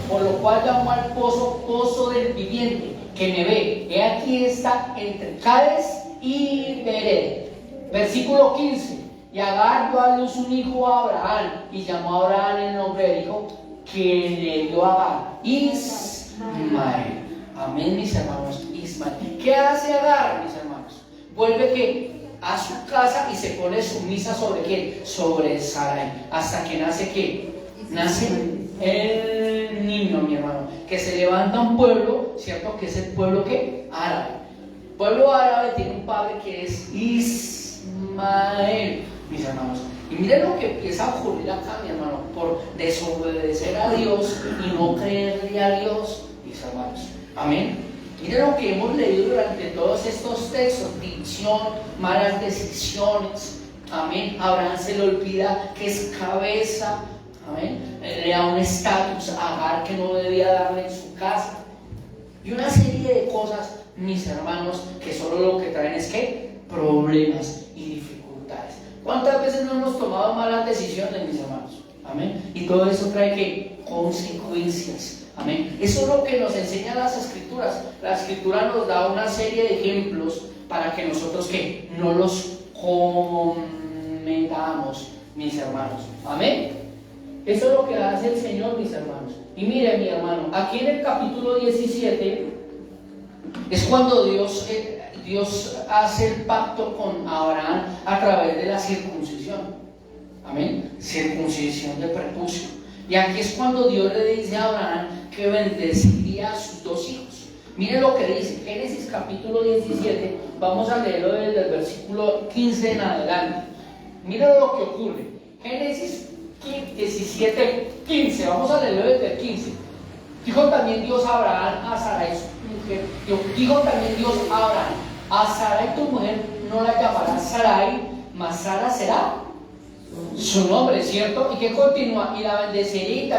por lo cual llamó al pozo del viviente, que me ve. He aquí está entre Cades y Bered. Versículo 15: y Agar dio a luz un hijo a Abraham, y llamó a Abraham el nombre del hijo que le dio a Agar: Ismael. Amén, mis hermanos. Ismael. ¿Qué hace Agar, mis hermanos? Vuelve a su casa y se pone sumisa ¿sobre quién? Sobre Sarai. Hasta que nace ¿qué? Nace el niño, mi hermano. Que se levanta un pueblo, ¿cierto? Que es el pueblo ¿qué? Árabe. El pueblo árabe tiene un padre que es Ismael, mis hermanos. Y miren lo que empieza a ocurrir acá, mi hermano, por desobedecer a Dios y no creerle a Dios, mis hermanos. Amén. Miren lo que hemos leído durante todos estos textos: división, malas decisiones. Amén. Abraham se le olvida que es cabeza. Amén. Le da un estatus a Agar que no debía darle en su casa. Y una serie de cosas, mis hermanos, que solo lo que traen es ¿qué? Problemas y dificultades. ¿Cuántas veces no hemos tomado malas decisiones, mis hermanos? Amén. Y todo eso trae ¿qué? Consecuencias. Amén. Eso es lo que nos enseñan las escrituras. La escritura nos da una serie de ejemplos para que nosotros ¿qué? No los cometamos, mis hermanos. Amén. Eso es lo que hace el Señor, mis hermanos. Y mire, mi hermano, aquí en el capítulo 17 es cuando Dios hace el pacto con Abraham a través de la circuncisión. Amén. Circuncisión de prepucio. Y aquí es cuando Dios le dice a Abraham que bendeciría a sus dos hijos. Miren lo que dice Génesis capítulo 17. Vamos a leerlo desde el versículo 15 en adelante. Miren lo que ocurre. Génesis 17, 15. Vamos a leerlo desde el 15. Dijo también Dios a Abraham, a Sarai su mujer. Dijo también Dios a Abraham: a Sarai tu mujer no la llamarás Sarai, mas Sara será su nombre, ¿cierto? Y que continúa: y la bendeciré, y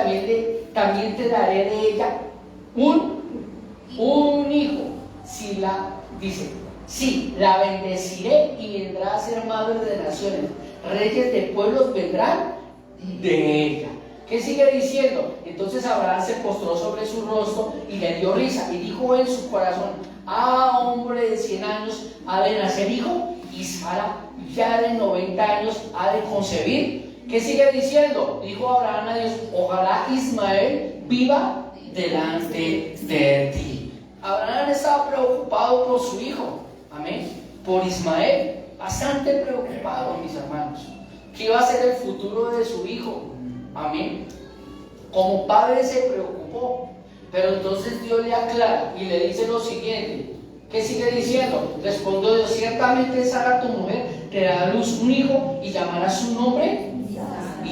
también te daré de ella un hijo. Sí, la bendeciré, y vendrá a ser madre de naciones. Reyes de pueblos vendrán de ella. ¿Qué sigue diciendo? Entonces Abraham se postró sobre su rostro y le dio risa, y dijo en su corazón: hombre de 100 años ha de nacer hijo, y Sara ya de 90 años ha de concebir. ¿Qué sigue diciendo? Dijo Abraham a Dios: ojalá Ismael viva delante de ti. Abraham estaba preocupado por su hijo. Amén. Por Ismael. Bastante preocupado, mis hermanos. ¿Qué iba a ser el futuro de su hijo? Amén. Como padre se preocupó. Pero entonces Dios le aclara y le dice lo siguiente. ¿Qué sigue diciendo? Respondió Dios: ciertamente Sara tu mujer te dará a luz un hijo, y llamarás su nombre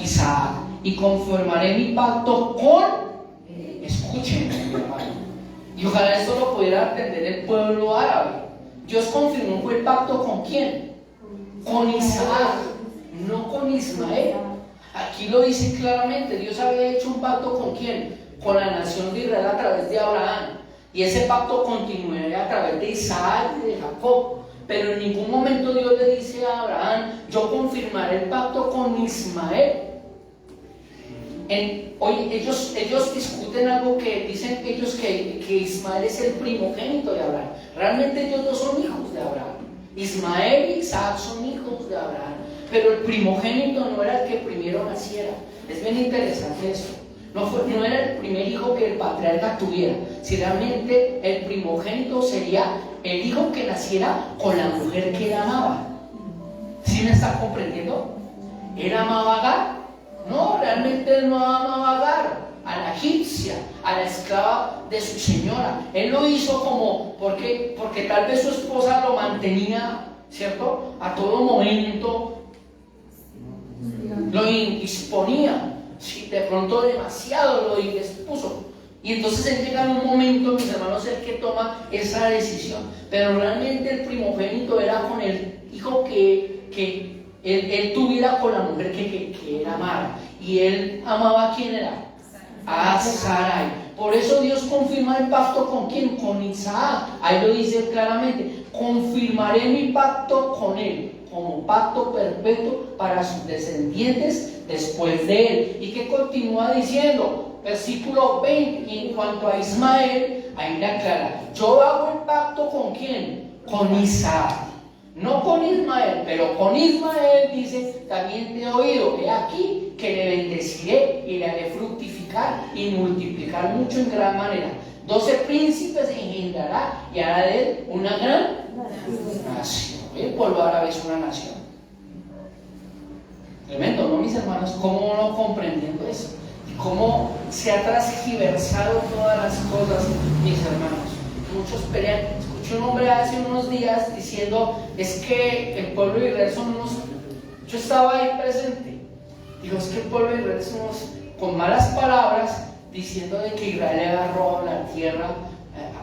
Isaac. Y confirmaré mi pacto con... Escúchenme, mi hermano. Y ojalá esto lo pudiera entender el pueblo árabe. Dios confirmó el pacto ¿con quién? Con Isaac, no con Ismael. Aquí lo dice claramente. Dios había hecho un pacto ¿con quién? Con la nación de Israel a través de Abraham. Y ese pacto continuaría a través de Isaac y de Jacob. Pero en ningún momento Dios le dice a Abraham: yo confirmaré el pacto con Ismael. hoy ellos discuten algo que dicen ellos que Ismael es el primogénito de Abraham. Realmente ellos no son hijos de Abraham. Ismael y Isaac son hijos de Abraham, pero el primogénito no era el que primero naciera. Es bien interesante eso. No era el primer hijo que el patriarca tuviera. Si realmente el primogénito sería el hijo que naciera con la mujer que él amaba. ¿Sí me está comprendiendo? ¿Él amaba a Agar? No, realmente él no amaba a Agar, a la egipcia, a la esclava de su señora. Él lo hizo como, porque tal vez su esposa lo mantenía, ¿cierto? A todo momento lo indisponía. Si de pronto demasiado lo indispuso. Y entonces él llega en un momento, mis hermanos, el que toma esa decisión. Pero realmente el primogénito era con el hijo que él tuviera con la mujer que él amara. Y él amaba a quién era, a Sarai. Por eso Dios confirma el pacto con quién, con Isaac. Ahí lo dice claramente: confirmaré mi pacto con él como pacto perpetuo para sus descendientes después de él. ¿Y qué continúa diciendo? Versículo 20, y en cuanto a Ismael, ahí le aclara: yo hago el pacto con quién, con Isaac, no con Ismael, pero con Ismael dice: también te he oído, he aquí que le bendeciré y le haré fructificar y multiplicar mucho en gran manera. 12 príncipes engendrará y hará de él una gran nación. El pueblo árabe es una nación. Tremendo, ¿no, mis hermanos? ¿Cómo no comprendiendo eso? Y cómo se ha transgiversado todas las cosas, mis hermanos. Muchos pelean. Escuché un hombre hace unos días diciendo: es que el pueblo de Israel son unos... Yo estaba ahí presente. Digo: es que el pueblo de Israel son unos, con malas palabras, diciendo de que Israel le había robado la tierra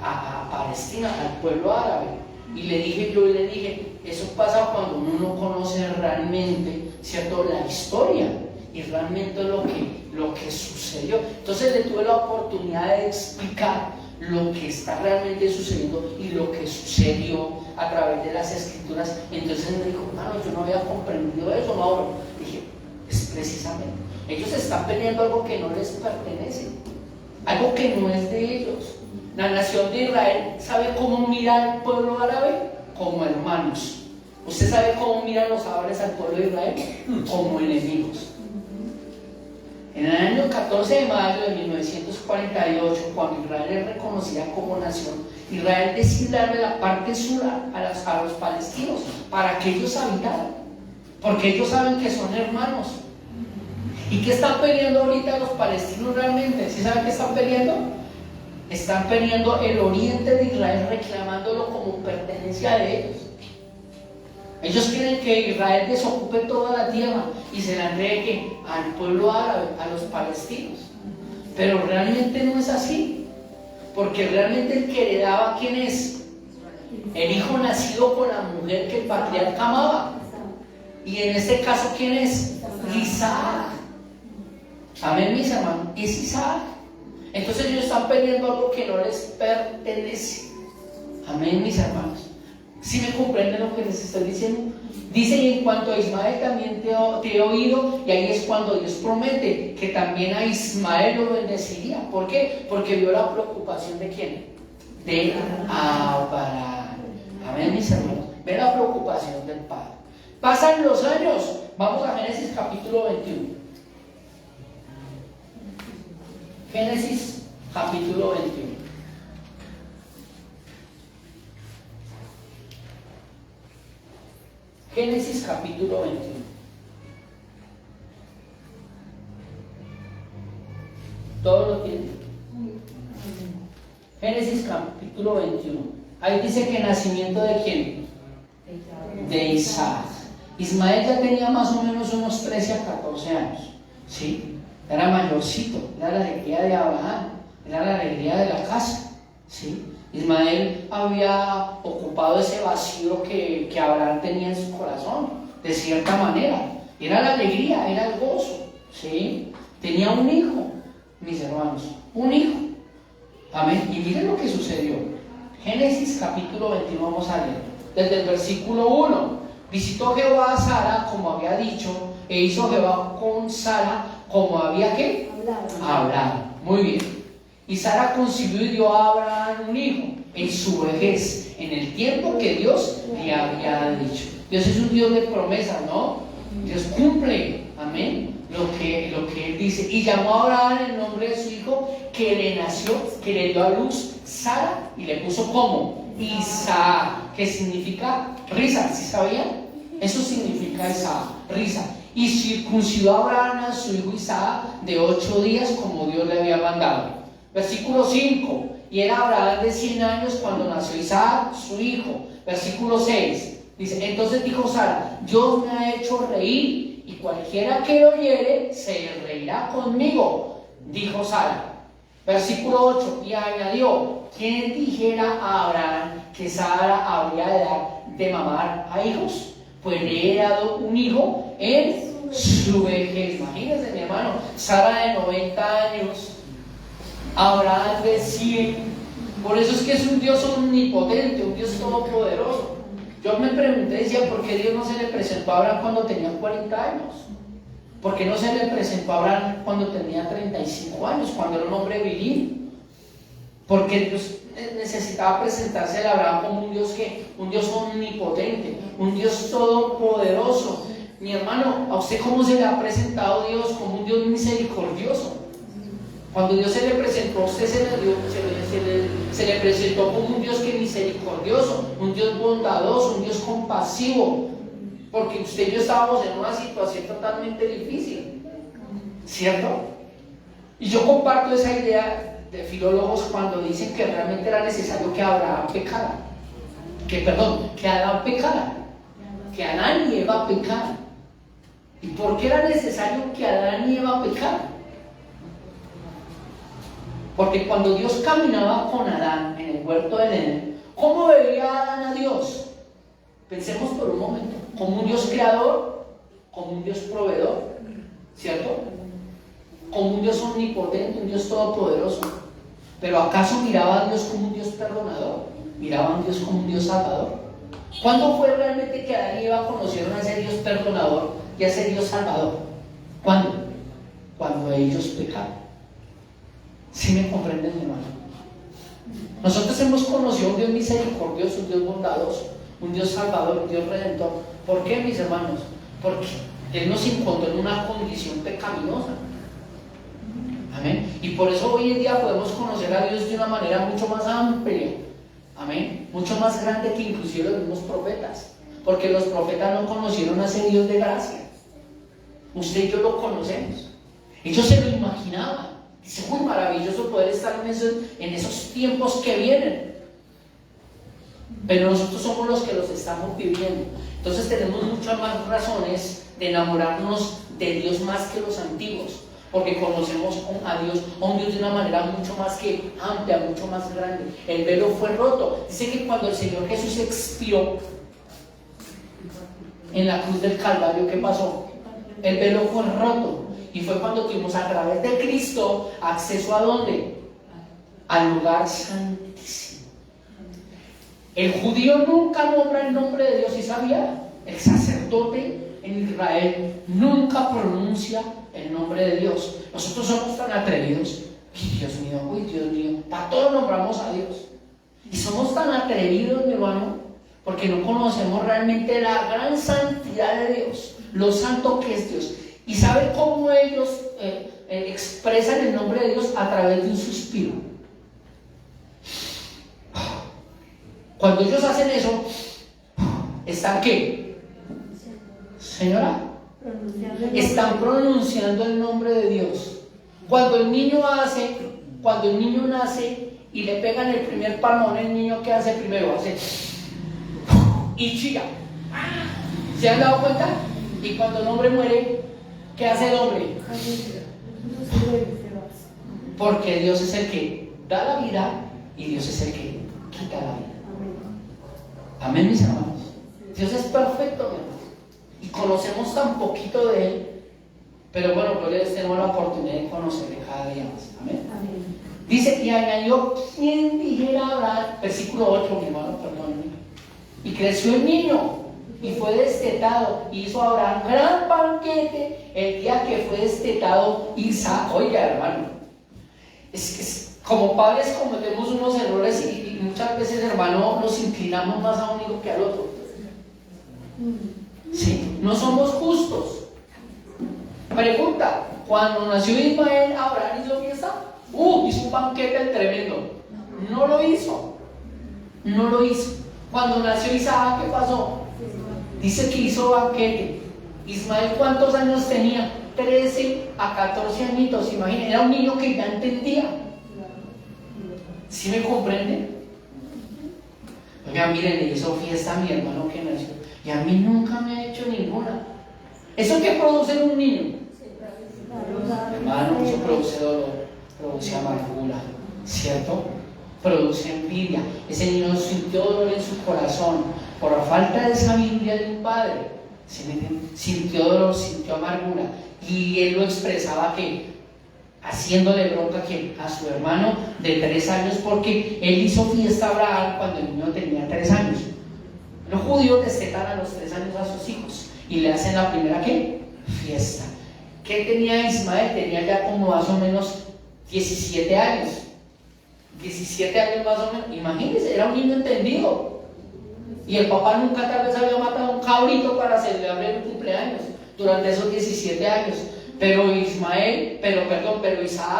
a Palestina, al pueblo árabe. Y le dije, eso pasa cuando uno no conoce realmente, ¿cierto?, la historia y realmente lo que sucedió. Entonces le tuve la oportunidad de explicar lo que está realmente sucediendo y lo que sucedió a través de las escrituras. Entonces me dijo: hermano, yo no había comprendido eso, Mauro. Dije: es precisamente, ellos están peleando algo que no les pertenece, algo que no es de ellos. La nación de Israel sabe cómo mira al pueblo árabe, como hermanos. ¿Usted sabe cómo miran los árabes al pueblo de Israel? Como enemigos. En el año 14 de mayo de 1948, cuando Israel es reconocida como nación, Israel decide darle la parte sur a los palestinos para que ellos habitaran, porque ellos saben que son hermanos. ¿Y qué están peleando ahorita los palestinos realmente? ¿Sí saben qué están peleando? Están peleando el oriente de Israel, reclamándolo como pertenencia de ellos. Ellos quieren que Israel desocupe toda la tierra y se la entregue al pueblo árabe, a los palestinos. Pero realmente no es así, porque realmente el que heredaba, ¿quién es? El hijo nacido con la mujer que el patriarca amaba. Y en este caso, ¿quién es? Isaac. Amén, mis hermanos, es Isaac. Entonces ellos están peleando algo que no les pertenece. Amén, mis hermanos. ¿Sí me comprenden lo que les estoy diciendo? Dice: y en cuanto a Ismael también te he oído. Y ahí es cuando Dios promete que también a Ismael lo bendeciría. ¿Por qué? Porque vio la preocupación de ¿quién? De Abraham. Amén, mis hermanos. Ve la preocupación del Padre. Pasan los años. Vamos a Génesis capítulo 21. Génesis capítulo 21. Génesis capítulo 21. ¿Todo lo tienen? Génesis capítulo 21. Ahí dice que nacimiento de ¿quién? De Isaac. Ismael ya tenía más o menos unos 13 a 14 años. ¿Sí? Era mayorcito, era la alegría de Abraham, era la alegría de la casa, ¿sí? Ismael había ocupado ese vacío que Abraham tenía en su corazón, de cierta manera. Era la alegría, era el gozo, ¿sí? Tenía un hijo, mis hermanos, un hijo. Amén. Y miren lo que sucedió. Génesis capítulo 21, vamos a leer. Desde el versículo 1. Visitó Jehová a Sara, como había dicho, e hizo Jehová con Sara como había que hablar. Muy bien. Y Sara concibió y dio a Abraham un hijo en su vejez, en el tiempo que Dios le había dicho. Dios es un Dios de promesas, ¿no? Dios cumple, amén, lo que Él dice. Y llamó a Abraham el nombre de su hijo que le nació, que le dio a luz Sara, y le puso como Isaac, que significa risa. ¿Sí sabían? Eso significa Isaac, risa. Y circuncidó a Abraham a su hijo Isaac de 8 días, como Dios le había mandado. Versículo 5. Y era Abraham de 100 años cuando nació Isaac, su hijo. Versículo 6. Dice, entonces dijo Sara, Dios me ha hecho reír, y cualquiera que lo oyere se reirá conmigo, dijo Sara. Versículo 8. Y añadió, ¿quién dijera a Abraham que Sara habría de dar de mamar a hijos? Pues le he dado un hijo en su vejez. Imagínense, mi hermano, Sara de 90 años, Abraham de 100. Por eso es que es un Dios omnipotente, un Dios todopoderoso. Yo me pregunté, decía, ¿por qué Dios no se le presentó a Abraham cuando tenía 40 años? ¿Por qué no se le presentó a Abraham cuando tenía 35 años, cuando era un hombre viril? Porque Dios necesitaba presentarse a Abraham como un Dios omnipotente, un Dios todopoderoso. Mi hermano, ¿a usted cómo se le ha presentado Dios? Como un Dios misericordioso. Cuando Dios se le presentó a usted, se le presentó como un Dios que es misericordioso, un Dios bondadoso, un Dios compasivo, porque usted y yo estábamos en una situación totalmente difícil, ¿cierto? Y yo comparto esa idea de filólogos cuando dicen que realmente era necesario que Abraham pecara, que Adán pecara, que Adán y Eva pecaran. ¿Y por qué era necesario que Adán y Eva pecaran? Porque cuando Dios caminaba con Adán en el huerto de Edén, ¿cómo veía Adán a Dios? Pensemos por un momento, como un Dios creador, como un Dios proveedor, ¿cierto? Como un Dios omnipotente, un Dios todopoderoso. Pero ¿acaso miraba a Dios como un Dios perdonador? ¿Miraba a Dios como un Dios salvador? ¿Cuándo fue realmente que Adán y Eva conocieron a ese Dios perdonador y a ese Dios salvador? ¿Cuándo? Cuando ellos pecaron. ¿Sí me comprenden, mi hermano? Nosotros hemos conocido un Dios misericordioso, un Dios bondadoso, un Dios salvador, un Dios redentor. ¿Por qué, mis hermanos? Porque Él nos encontró en una condición pecaminosa. Amén. Y por eso hoy en día podemos conocer a Dios de una manera mucho más amplia. Amén. Mucho más grande que inclusive los mismos profetas. Porque los profetas no conocieron a ese Dios de gracia. Usted y yo lo conocemos. Ellos se lo imaginaban. Es muy maravilloso poder estar en esos tiempos que vienen. Pero nosotros somos los que los estamos viviendo. Entonces tenemos muchas más razones de enamorarnos de Dios más que los antiguos. Porque conocemos a Dios, a un Dios de una manera mucho más que amplia, mucho más grande. El velo fue roto. Dice que cuando el Señor Jesús expiró en la cruz del Calvario, ¿qué pasó? El velo fue roto. Y fue cuando tuvimos a través de Cristo acceso ¿a dónde? Al lugar santísimo. El judío nunca nombra el nombre de Dios, ¿y sabía? El sacerdote en Israel nunca pronuncia el nombre de Dios. Nosotros somos tan atrevidos. Dios mío, para todo nombramos a Dios. Y somos tan atrevidos, mi hermano, porque no conocemos realmente la gran santidad de Dios, lo santo que es Dios. ¿Y sabe cómo ellos expresan el nombre de Dios? A través de un suspiro. Cuando ellos hacen eso, ¿están qué? Señora, están pronunciando el nombre de Dios. Cuando el niño nace y le pegan el primer palmón, el niño ¿qué hace primero? Hace y chilla. ¿Se han dado cuenta? Y cuando el hombre muere, ¿qué hace el hombre? Porque Dios es el que da la vida y Dios es el que quita la vida. Amén, mis hermanos. Dios es perfecto, mi hermano. Y conocemos tan poquito de Él. Pero bueno, pues tenemos la oportunidad de conocerle cada día más. Amén. Dice, y añadió, ¿quién dijera Abraham? Versículo 8, mi hermano, perdónenme. Y creció el niño, y fue destetado. Hizo Abraham gran banquete el día que fue destetado Isaac. Oiga, hermano, es como padres cometemos unos errores y muchas veces, hermano, nos inclinamos más a un hijo que al otro. Sí, no somos justos. Pregunta: cuando nació Ismael, ¿Abraham hizo fiesta? Hizo un banquete tremendo. No lo hizo. Cuando nació Isaac, ¿qué pasó? Dice que hizo banquete. Ismael, ¿cuántos años tenía? 13 a 14 añitos. Imagínense, era un niño que ya entendía. ¿Sí me comprenden? Oiga, miren, le hizo fiesta a mi hermano que nació, y a mí nunca me ha hecho ninguna. ¿Eso qué produce en un niño? Hermano, eso produce dolor, produce amargura, ¿cierto? Produce envidia. Ese niño sintió dolor en su corazón por la falta de sabiduría de un padre. ¿Sí me entienden? Sintió dolor, sintió amargura, y él lo expresaba que haciéndole bronca a su hermano de 3 años, porque él hizo fiesta a Abraham cuando el niño tenía 3 años. Los judíos destetan a los 3 años a sus hijos y le hacen la primera ¿qué? Fiesta. ¿Qué tenía Ismael? Tenía ya como más o menos 17 años. 17 años más o menos. Imagínense, era un niño entendido. Y el papá nunca tal vez había matado un cabrito para celebrar el cumpleaños durante esos 17 años. Pero Isaac,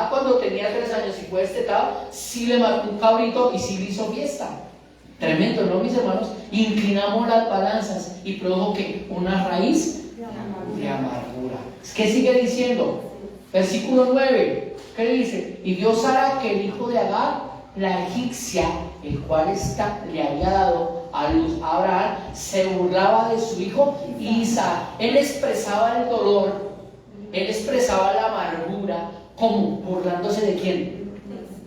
cuando tenía 3 años y fue destetado, sí le mató un cabrito y sí le hizo fiesta. Tremendo, ¿no, mis hermanos? Inclinamos las balanzas y produjo que una raíz de amargura. ¿Qué sigue diciendo? Versículo 9. ¿Qué dice? Y vio Sara que el hijo de Agar, la egipcia, el cual le había dado a luz a Abraham, se burlaba de su hijo Isaac. Él expresaba el dolor, él expresaba la amargura. ¿Cómo? ¿Burlándose de quién?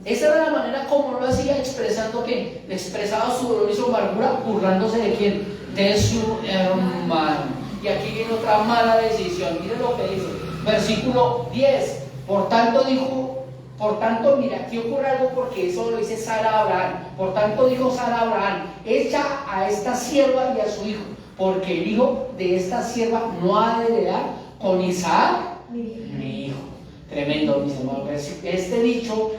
Esa era la manera como lo hacía, expresando que expresaba su dolor y su amargura, burlándose de quién? De su hermano. Y aquí viene otra mala decisión. Miren lo que dice, versículo 10. Por tanto, mira, aquí ocurre algo, porque eso lo dice Sara a Abraham. Por tanto dijo Sara a Abraham: echa a esta sierva y a su hijo, porque el hijo de esta sierva no ha de heredar con Isaac, mi hijo. Tremendo, mis hermanos. Este dicho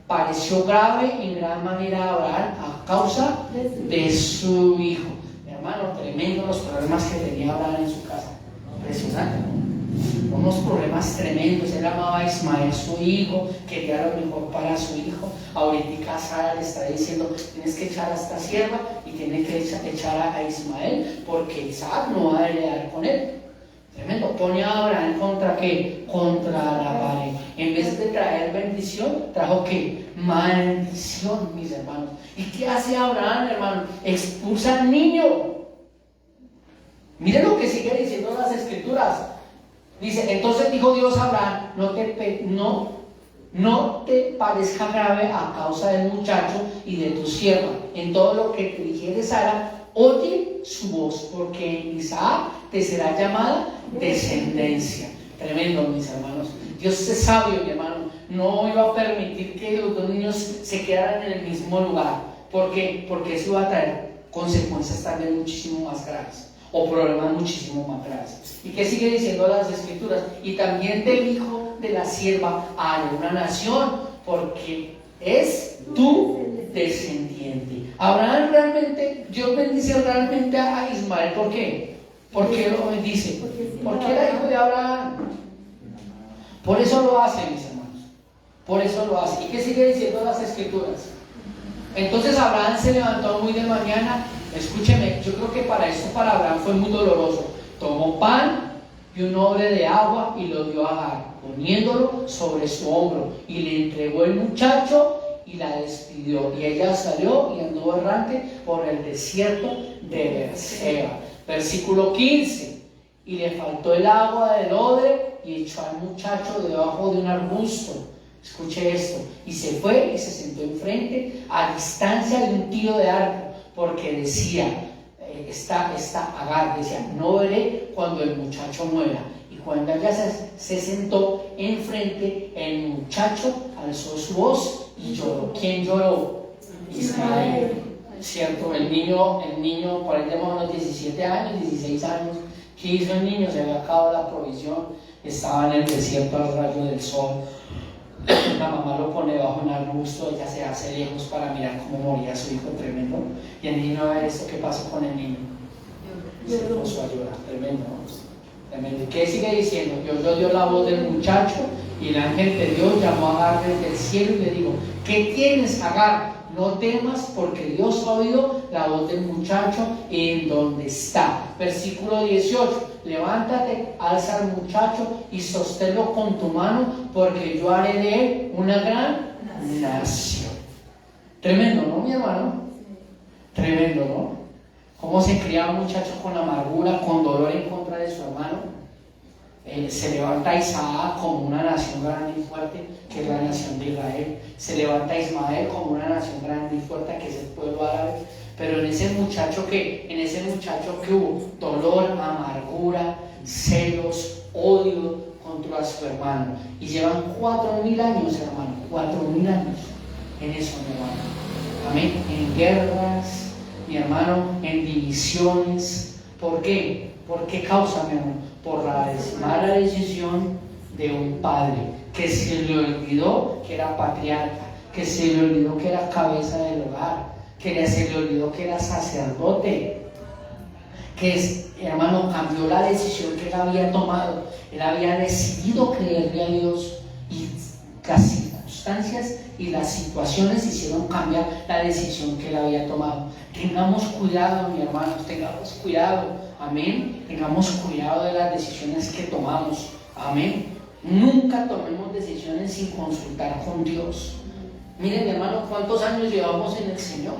pareció grave en gran manera a Abraham a causa de su hijo. Mi hermano, tremendo los problemas que tenía Abraham en su casa. Impresionante, ¿no? Unos problemas tremendos. Él amaba a Ismael, su hijo, quería lo mejor para su hijo. Ahorita Sara le está diciendo: tienes que echar a esta sierva y tienes que echar a Ismael, porque Isaac no va a heredar con él. Tremendo. Pone a Abraham contra ¿qué? Contra la pared. En vez de traer bendición, trajo ¿qué? Maldición, mis hermanos. ¿Y qué hace Abraham, hermano? Expulsa al niño. Miren lo que sigue diciendo las escrituras. Dice: entonces dijo Dios a Abraham: no te parezca grave a causa del muchacho y de tu sierva. En todo lo que te dijere Sara, oye su voz, porque en Isaac te será llamada descendencia. Tremendo, mis hermanos. Dios es sabio, mi hermano. No iba a permitir que los dos niños se quedaran en el mismo lugar. ¿Por qué? Porque eso iba a traer consecuencias también muchísimo más graves, o problemas muchísimo más graves. ¿Y qué sigue diciendo las escrituras? Y también del hijo de la sierva haré una nación, porque es tu descendiente. Abraham realmente, Dios bendice realmente a Ismael. ¿Por qué? ¿Por qué lo bendice? Porque era hijo de Abraham. Por eso lo hace, mis hermanos. Por eso lo hace. ¿Y qué sigue diciendo las escrituras? Entonces Abraham se levantó muy de mañana. Escúcheme, yo creo que para Abraham fue muy doloroso. Tomó pan y un odre de agua y lo dio a Agar, poniéndolo sobre su hombro, y le entregó el muchacho y la despidió. Y ella salió y anduvo errante por el desierto de Beerseba. Versículo 15. Y le faltó el agua del odre y echó al muchacho debajo de un arbusto. Escuche esto. Y se fue y se sentó enfrente, a distancia de un tiro de arco, porque decía, Agar decía: no veré cuando el muchacho muera. Y cuando ella se sentó enfrente, el muchacho alzó su voz y lloró. ¿Quién lloró? Ismael. cierto, el niño, por ahí tenemos unos 17 años, 16 años, ¿qué hizo el niño? Se había acabado la provisión, estaba en el desierto al rayo del sol, la mamá lo pone bajo un arbusto, ella se hace lejos para mirar cómo moría su hijo, tremendo, y el niño, a ver esto, ¿qué pasó con el niño? Se puso a llorar, tremendo, tremendo. ¿Y qué sigue diciendo? Dios oyó la voz del muchacho y el ángel de Dios llamó a Agar desde el cielo y le dijo: ¿qué tienes, Agar? No temas, porque Dios ha oído la voz del muchacho en donde está. Versículo 18: levántate, alza al muchacho y sosténlo con tu mano, porque yo haré de él una gran nación. Tremendo, ¿no, mi hermano? Tremendo, ¿no? Cómo se cría un muchacho con amargura, con dolor en contra de su hermano. Se levanta Isaac como una nación grande y fuerte, que es la nación de Israel. Se levanta Ismael como una nación grande y fuerte, que es el pueblo árabe. Pero en ese muchacho que hubo dolor, amargura, celos, odio contra su hermano. Y llevan 4.000 años, hermano, 4.000 años en eso, mi hermano. Amén. En guerras, mi hermano, en divisiones. ¿Por qué? ¿Por qué causa, mi hermano? Por la mala decisión de un padre que se le olvidó que era patriarca, que se le olvidó que era cabeza del hogar, que se le olvidó que era sacerdote, que hermano, cambió la decisión que él había tomado. Él había decidido creerle a Dios, y las circunstancias y las situaciones hicieron cambiar la decisión que él había tomado. Tengamos cuidado, mi hermano, tengamos cuidado, amén. Tengamos cuidado de las decisiones que tomamos, amén. Nunca tomemos decisiones sin consultar con Dios. Miren, mi hermano, ¿cuántos años llevamos en el Señor?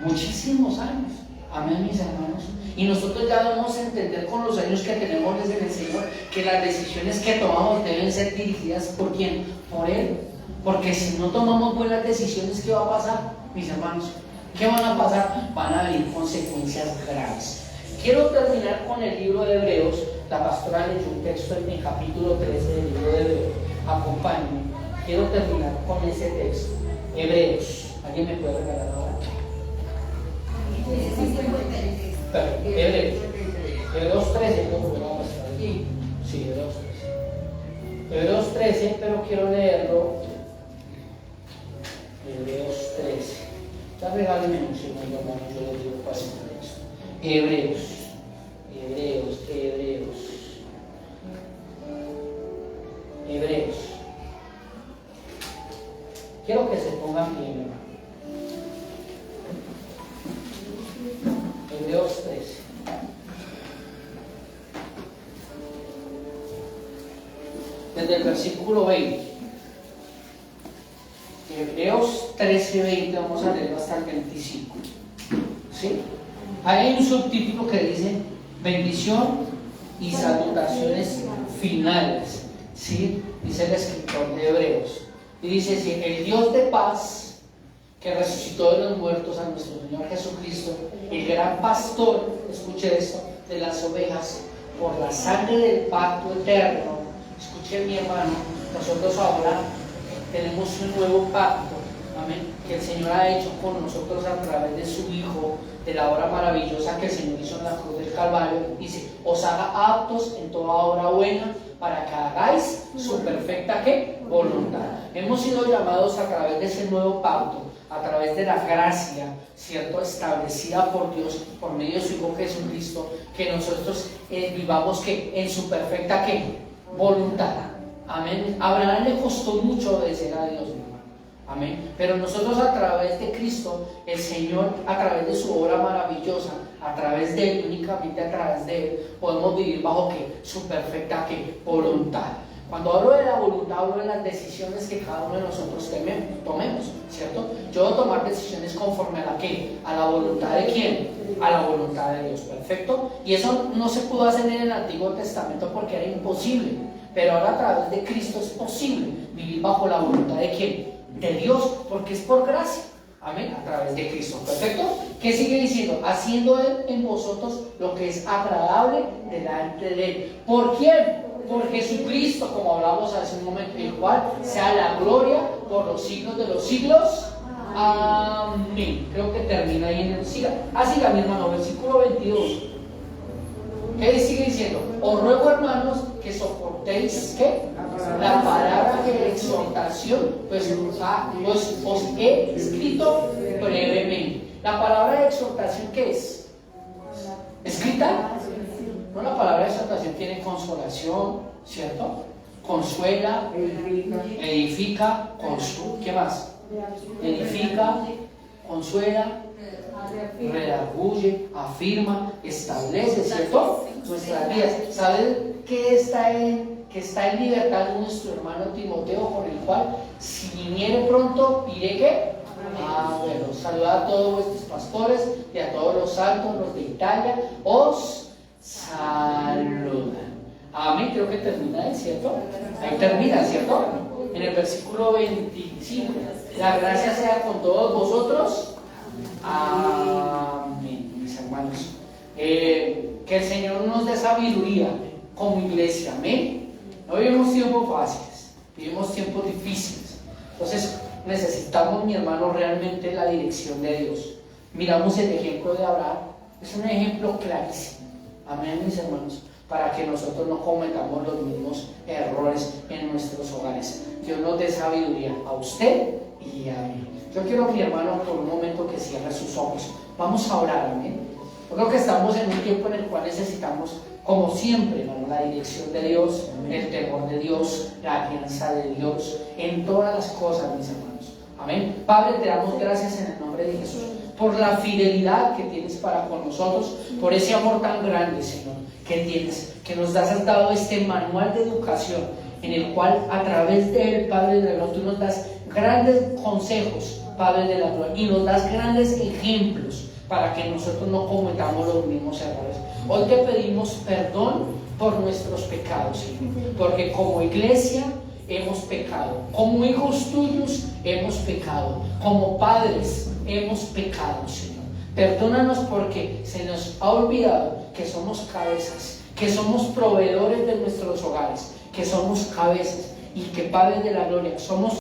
Muchísimos años, amén, mis hermanos. Y nosotros ya debemos entender con los años que tenemos desde el Señor que las decisiones que tomamos deben ser dirigidas ¿por quién? Por Él. Porque si no tomamos buenas decisiones, ¿qué va a pasar, mis hermanos? ¿Qué van a pasar? Van a haber consecuencias graves. Quiero terminar con el libro de Hebreos. La pastora leyó un texto en el capítulo 13 del libro de Hebreos. Acompáñenme. Quiero terminar con ese texto. Hebreos. ¿Alguien me puede regalar ahora? Hebreos 13, creo que vamos a estar aquí. Sí, Hebreos 13. Hebreos 13, pero quiero leerlo. Hebreos 13. Ya regálenme un segundo, hermano, yo les digo paso por esto. Hebreos. Quiero que se pongan bien, hermano. Hebreos 13. Desde el versículo 20. Hebreos 13, 20, vamos a leerlo hasta el 25. ¿Sí? Hay un subtítulo que dice bendición y salutaciones finales. ¿Sí? Dice el escritor de Hebreos. Y dice así: el Dios de paz, que resucitó de los muertos a nuestro Señor Jesucristo, el gran pastor, escuche esto, de las ovejas, por la sangre del pacto eterno. Escuche, mi hermano, nosotros ahora tenemos un nuevo pacto, amén, que el Señor ha hecho con nosotros a través de su Hijo, de la obra maravillosa que el Señor hizo en la cruz del Calvario. Dice: os haga aptos en toda obra buena, para que hagáis su perfecta ¿qué? Voluntad. Hemos sido llamados a través de ese nuevo pacto, a través de la gracia, ¿cierto?, establecida por Dios por medio de su Hijo Jesucristo, que nosotros vivamos ¿qué? En su perfecta ¿qué? Voluntad. Amén. A Abraham le costó mucho obedecer a Dios, mi hermano. Amén. Pero nosotros, a través de Cristo, el Señor, a través de su obra maravillosa, a través de Él, únicamente a través de Él, podemos vivir bajo ¿qué? Su perfecta ¿qué? Voluntad. Cuando hablo de la voluntad, hablo de las decisiones que cada uno de nosotros tomemos, ¿cierto? Yo voy a tomar decisiones conforme a la ¿qué? A la voluntad de ¿quién? A la voluntad de Dios, ¿perfecto? Y eso no se pudo hacer en el Antiguo Testamento porque era imposible. Pero ahora, a través de Cristo, es posible vivir bajo la voluntad de ¿quién? De Dios, porque es por gracia. Amén, a través de Cristo. ¿Perfecto? ¿Qué sigue diciendo? Haciendo Él en vosotros lo que es agradable delante de Él. ¿Por quién? Por Jesucristo, como hablamos hace un momento, el cual sea la gloria por los siglos de los siglos. Amén. Creo que termina ahí en el... Siga mi hermano, versículo 22. ¿Qué sigue diciendo? Os ruego, hermanos, que soportéis, ¿qué? La palabra de exhortación, pues os he escrito brevemente. La palabra de exhortación, ¿qué es? ¿Escrita? No, la palabra de exhortación tiene consolación, ¿cierto? Consuela, edifica, ¿qué más? Edifica, consuela, redarguye, afirma, establece, ¿cierto? Nuestras vidas. ¿Sabe qué está en libertad nuestro hermano Timoteo, por el cual, si viniere pronto, diré que? Bueno, saluda a todos vuestros pastores y a todos los santos, los de Italia, os saludan. Amén, creo que termina ahí, ¿cierto? Ahí termina, ¿cierto? En el versículo 25. La gracia sea con todos vosotros. Amén, mis hermanos. Que el Señor nos dé sabiduría como iglesia, amén. No vivimos tiempos fáciles, vivimos tiempos difíciles. Entonces necesitamos, mi hermano, realmente la dirección de Dios. Miramos el ejemplo de Abraham, es un ejemplo clarísimo. Amén, mis hermanos, para que nosotros no cometamos los mismos errores en nuestros hogares. Dios nos dé sabiduría a usted y a mí. Yo quiero, mi hermano, por un momento que cierre sus ojos. Vamos a orar, amén. Yo creo que estamos en un tiempo en el cual necesitamos, como siempre, hermano, la dirección de Dios, el temor de Dios, la alianza de Dios, en todas las cosas, mis hermanos. Amén. Padre, te damos gracias en el nombre de Jesús por la fidelidad que tienes para con nosotros, por ese amor tan grande, Señor, que tienes, que nos has dado este manual de educación, en el cual a través del Padre de la Gloria tú nos das grandes consejos, Padre de la Gloria, y nos das grandes ejemplos para que nosotros no cometamos los mismos errores. Hoy te pedimos perdón por nuestros pecados, Señor, porque como iglesia hemos pecado, como hijos tuyos hemos pecado, como padres hemos pecado, Señor. Perdónanos porque se nos ha olvidado que somos cabezas, que somos proveedores de nuestros hogares, que somos cabezas y que, Padre de la Gloria, somos